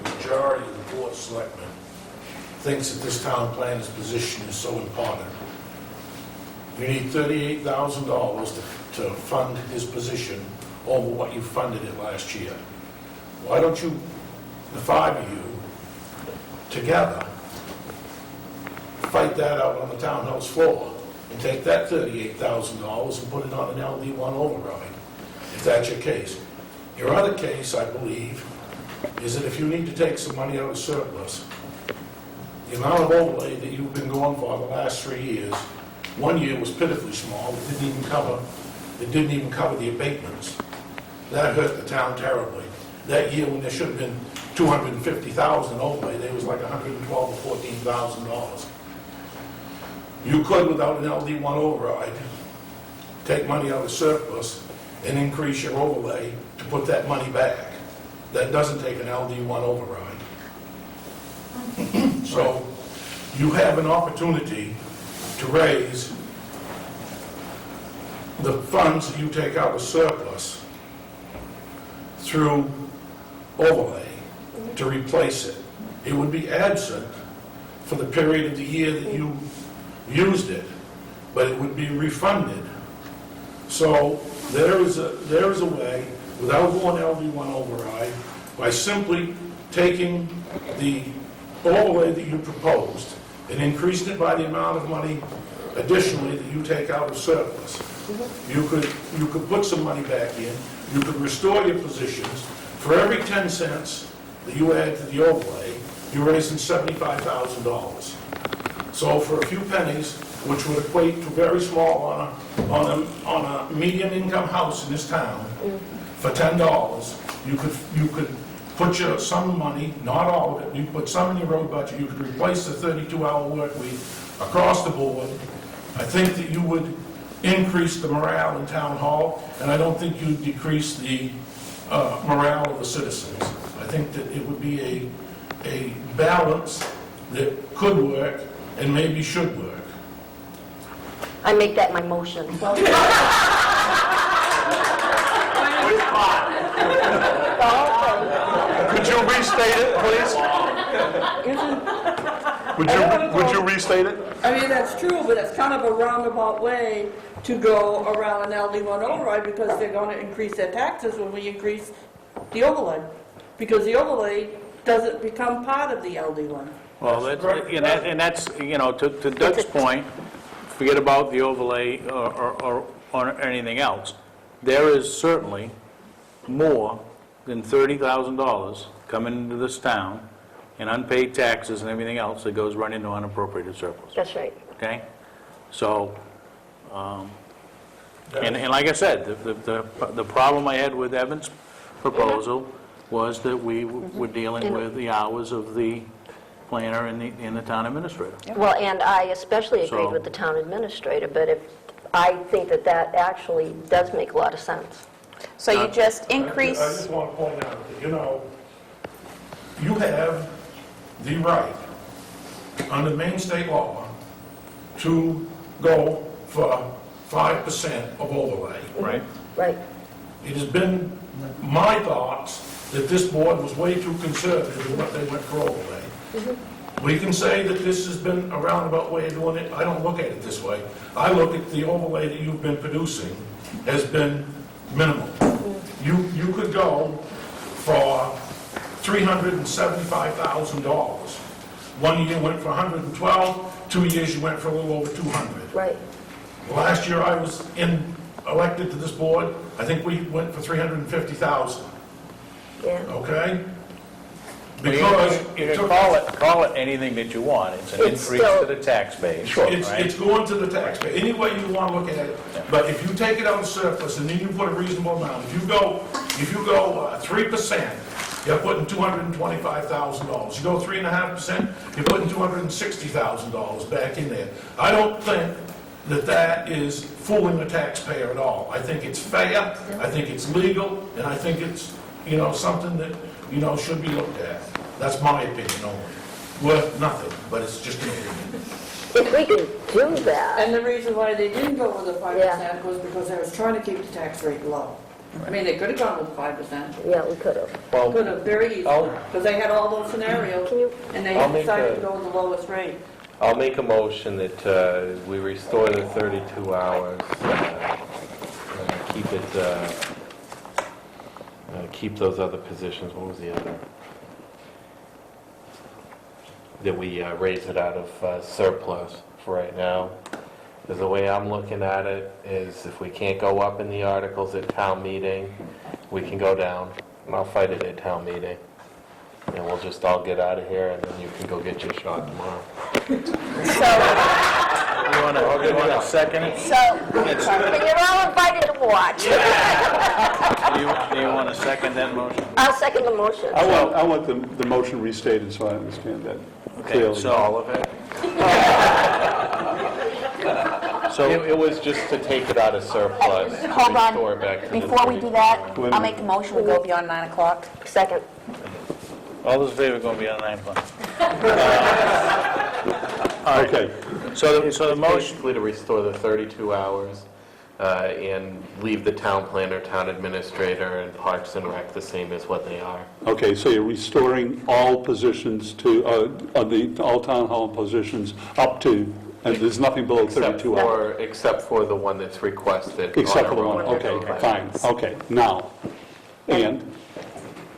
the majority of the Board of Selectmen thinks that this town planner's position is so important. You need $38,000 to fund his position over what you funded it last year. Why don't you, the five of you, together, fight that out on the townhouse floor and take that $38,000 and put it on an LD1 override, if that's your case. Your other case, I believe, is that if you need to take some money out of surplus, the amount of overlay that you've been going for the last 3 years, 1 year was pitifully small, it didn't even cover the abatements. That hurt the town terribly. That year when there should have been $250,000 overlay, there was like $112,000 or $14,000. You could, without an LD1 override, take money out of surplus and increase your overlay to put that money back. That doesn't take an LD1 override. So you have an opportunity to raise the funds that you take out of surplus through overlay to replace it. It would be absent for the period of the year that you used it, but it would be refunded. So there is a way, without going LD1 override, by simply taking the overlay that you proposed and increasing it by the amount of money additionally that you take out of surplus. You could put some money back in, you could restore your positions. For every 10 cents that you add to the overlay, you're raising $75,000. So for a few pennies, which would equate to very small on a medium income house in this town, for $10, you could put some money, not all of it, you put some in your road budget, you could replace the 32-hour work week across the board. I think that you would increase the morale in town hall, and I don't think you'd decrease the morale of the citizens. I think that it would be a balance that could work and maybe should work. I make that my motion. Could you restate it, please? Would you restate it? I mean, that's true, but it's kind of a roundabout way to go around an LD1 override because they're going to increase their taxes when we increase the overlay. Because the overlay doesn't become part of the LD1. Well, and that's, you know, to Doug's point, forget about the overlay or anything else. There is certainly more than $30,000 coming into this town in unpaid taxes and everything else that goes right into unappropriated surplus. That's right. Okay? So, and like I said, the problem I had with Evan's proposal was that we were dealing with the hours of the planner and the town administrator. Well, and I especially agreed So- with the town administrator, but I think that actually does make a lot of sense. So you just increase... I just want to point out that, you know, you have the right, under Maine state law, to go for 5% of overlay. Right? Right. It has been my thoughts that this board was way too conservative in what they went for overlay. We can say that this has been a roundabout way of doing it. I don't look at it this way. I look at the overlay that you've been producing has been minimal. You could go for $375,000. 1 year went for 112, 2 years you went for a little over 200. Right. Last year I was elected to this board, I think we went for 350,000, Yeah. okay? Because You can call it anything that you want. It's an It's increase still- to the tax base. it's right? going to the taxpayer, any way you want to look at it. But if you take it out of surplus and then you put a reasonable amount, if you go 3%, you're putting $225,000. You go 3.5%, you're putting $260,000 back in there. I don't think that is fooling the taxpayer at all. I think it's fair, I think it's legal, and I think it's, you know, something that, you know, should be looked at. That's my opinion only. Worth nothing, but it's just an opinion. If we can do that, And the reason why they didn't go with the 5% Yeah. was because they was trying to keep the tax rate low. I mean, they could have gone with 5%. Yeah, we could have. Well, Could have, very easily, I'll- because they had all those scenarios, Can you, and they I'll make decided a- to go with the lowest rate. I'll make a motion that we restore the 32 hours, keep it, keep those other positions, what was the other? That we raise it out of surplus for right now. Because the way I'm looking at it is if we can't go up in the articles at town meeting, we can go down, and I'll fight it at town meeting. And we'll just all get out of here, and then you can go get your shot tomorrow. so, You want to second it? and you're all invited to watch. Do you want to second that motion? I'll second the motion. I want the motion restated so I understand that Okay, clearly. so All of it? So, It was just to take it out of surplus. Hold restore it back on, to the before we do that, Wait a I'll minute. make a motion, we go beyond 9 o'clock. Second. all those in favor are going to be on 9 o'clock. Okay, So the motion, Basically to restore the 32 hours and leave the town planner, town administrator, and Parks and Rec the same as what they are. okay, so you're restoring all positions to, all town hall positions up to, and there's nothing below Except 32 hours? except for the one that's requested. Except for the on a one, rolling okay, basis. fine, okay, now, and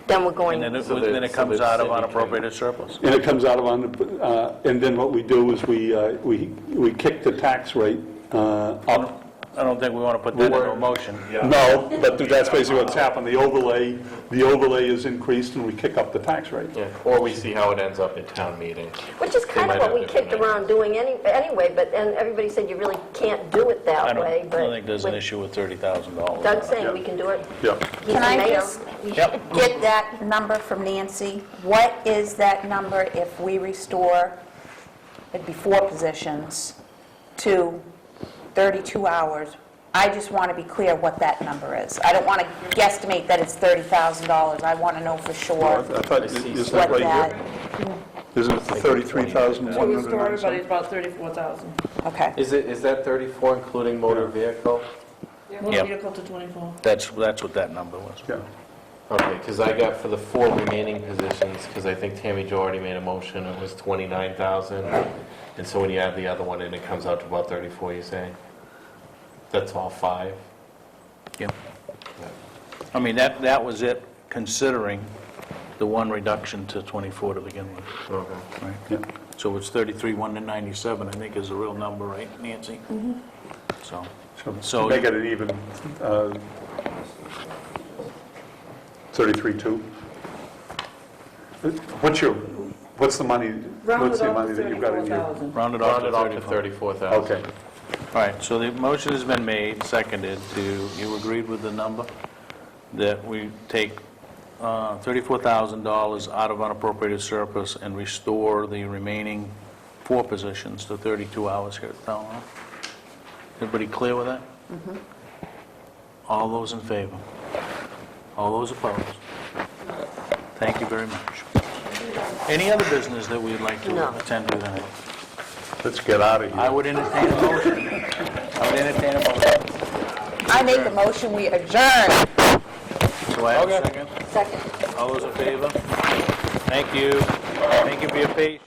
Then we're and going, then So it that- comes so that out of Cindy can- unappropriated surplus. it comes out of, and then what we do is we kick the tax rate up. I don't think we want to put that into a motion. No, but that's basically what's happened, the overlay is increased and we kick up the tax rate. Yeah, or we see how it ends up at town meeting. which is kind of might what have we kicked different around doing anyway, but, and everybody said you really can't do it I that don't way, but. think there's an with issue with $30,000. Doug saying we can do it. Yeah. He's Can the I mayor. just Yep. get that number from Nancy? What is that number if we restore, it'd be 4 positions, to 32 hours? I just want to be clear what that number is. I don't want to guesstimate that it's $30,000. I want to know for I sure thought, is that what right that, here? Isn't it To restore everybody, 33,197? it's about 34,000. okay. Is that 34 including motor vehicle? Motor Yep. vehicle to 24. That's what that number was. Yeah. Okay, because I got for the 4 remaining positions, because I think Tammy Jo already made a motion, it was 29,000. And so when you add the other one in, it comes out to about 34, you say? That's all 5? Yep. I mean, that was it, considering the one reduction to 24 to begin with. Okay. Right. Yeah. So it's 33,197, I think is the real number, right, Nancy? So, So make it an even 33.2. What's the money, Round what's it the off money to that you've got in your? 34,000. round it off Round to it off to 34. 34,000. Okay. All right, so the motion has been made, seconded to, you agreed with the number? That we take $34,000 out of unappropriated surplus and restore the remaining 4 positions to 32 hours here at Town Hall? Everybody clear with that? All those in favor? All those opposed? Thank you very much. Any other business that we'd like to No. attend to tonight? Let's get out of I here. would entertain a motion. I would entertain a motion. I make the motion, we adjourn. Do I have a second? Second. All those in favor? Thank you. Thank you for your patience.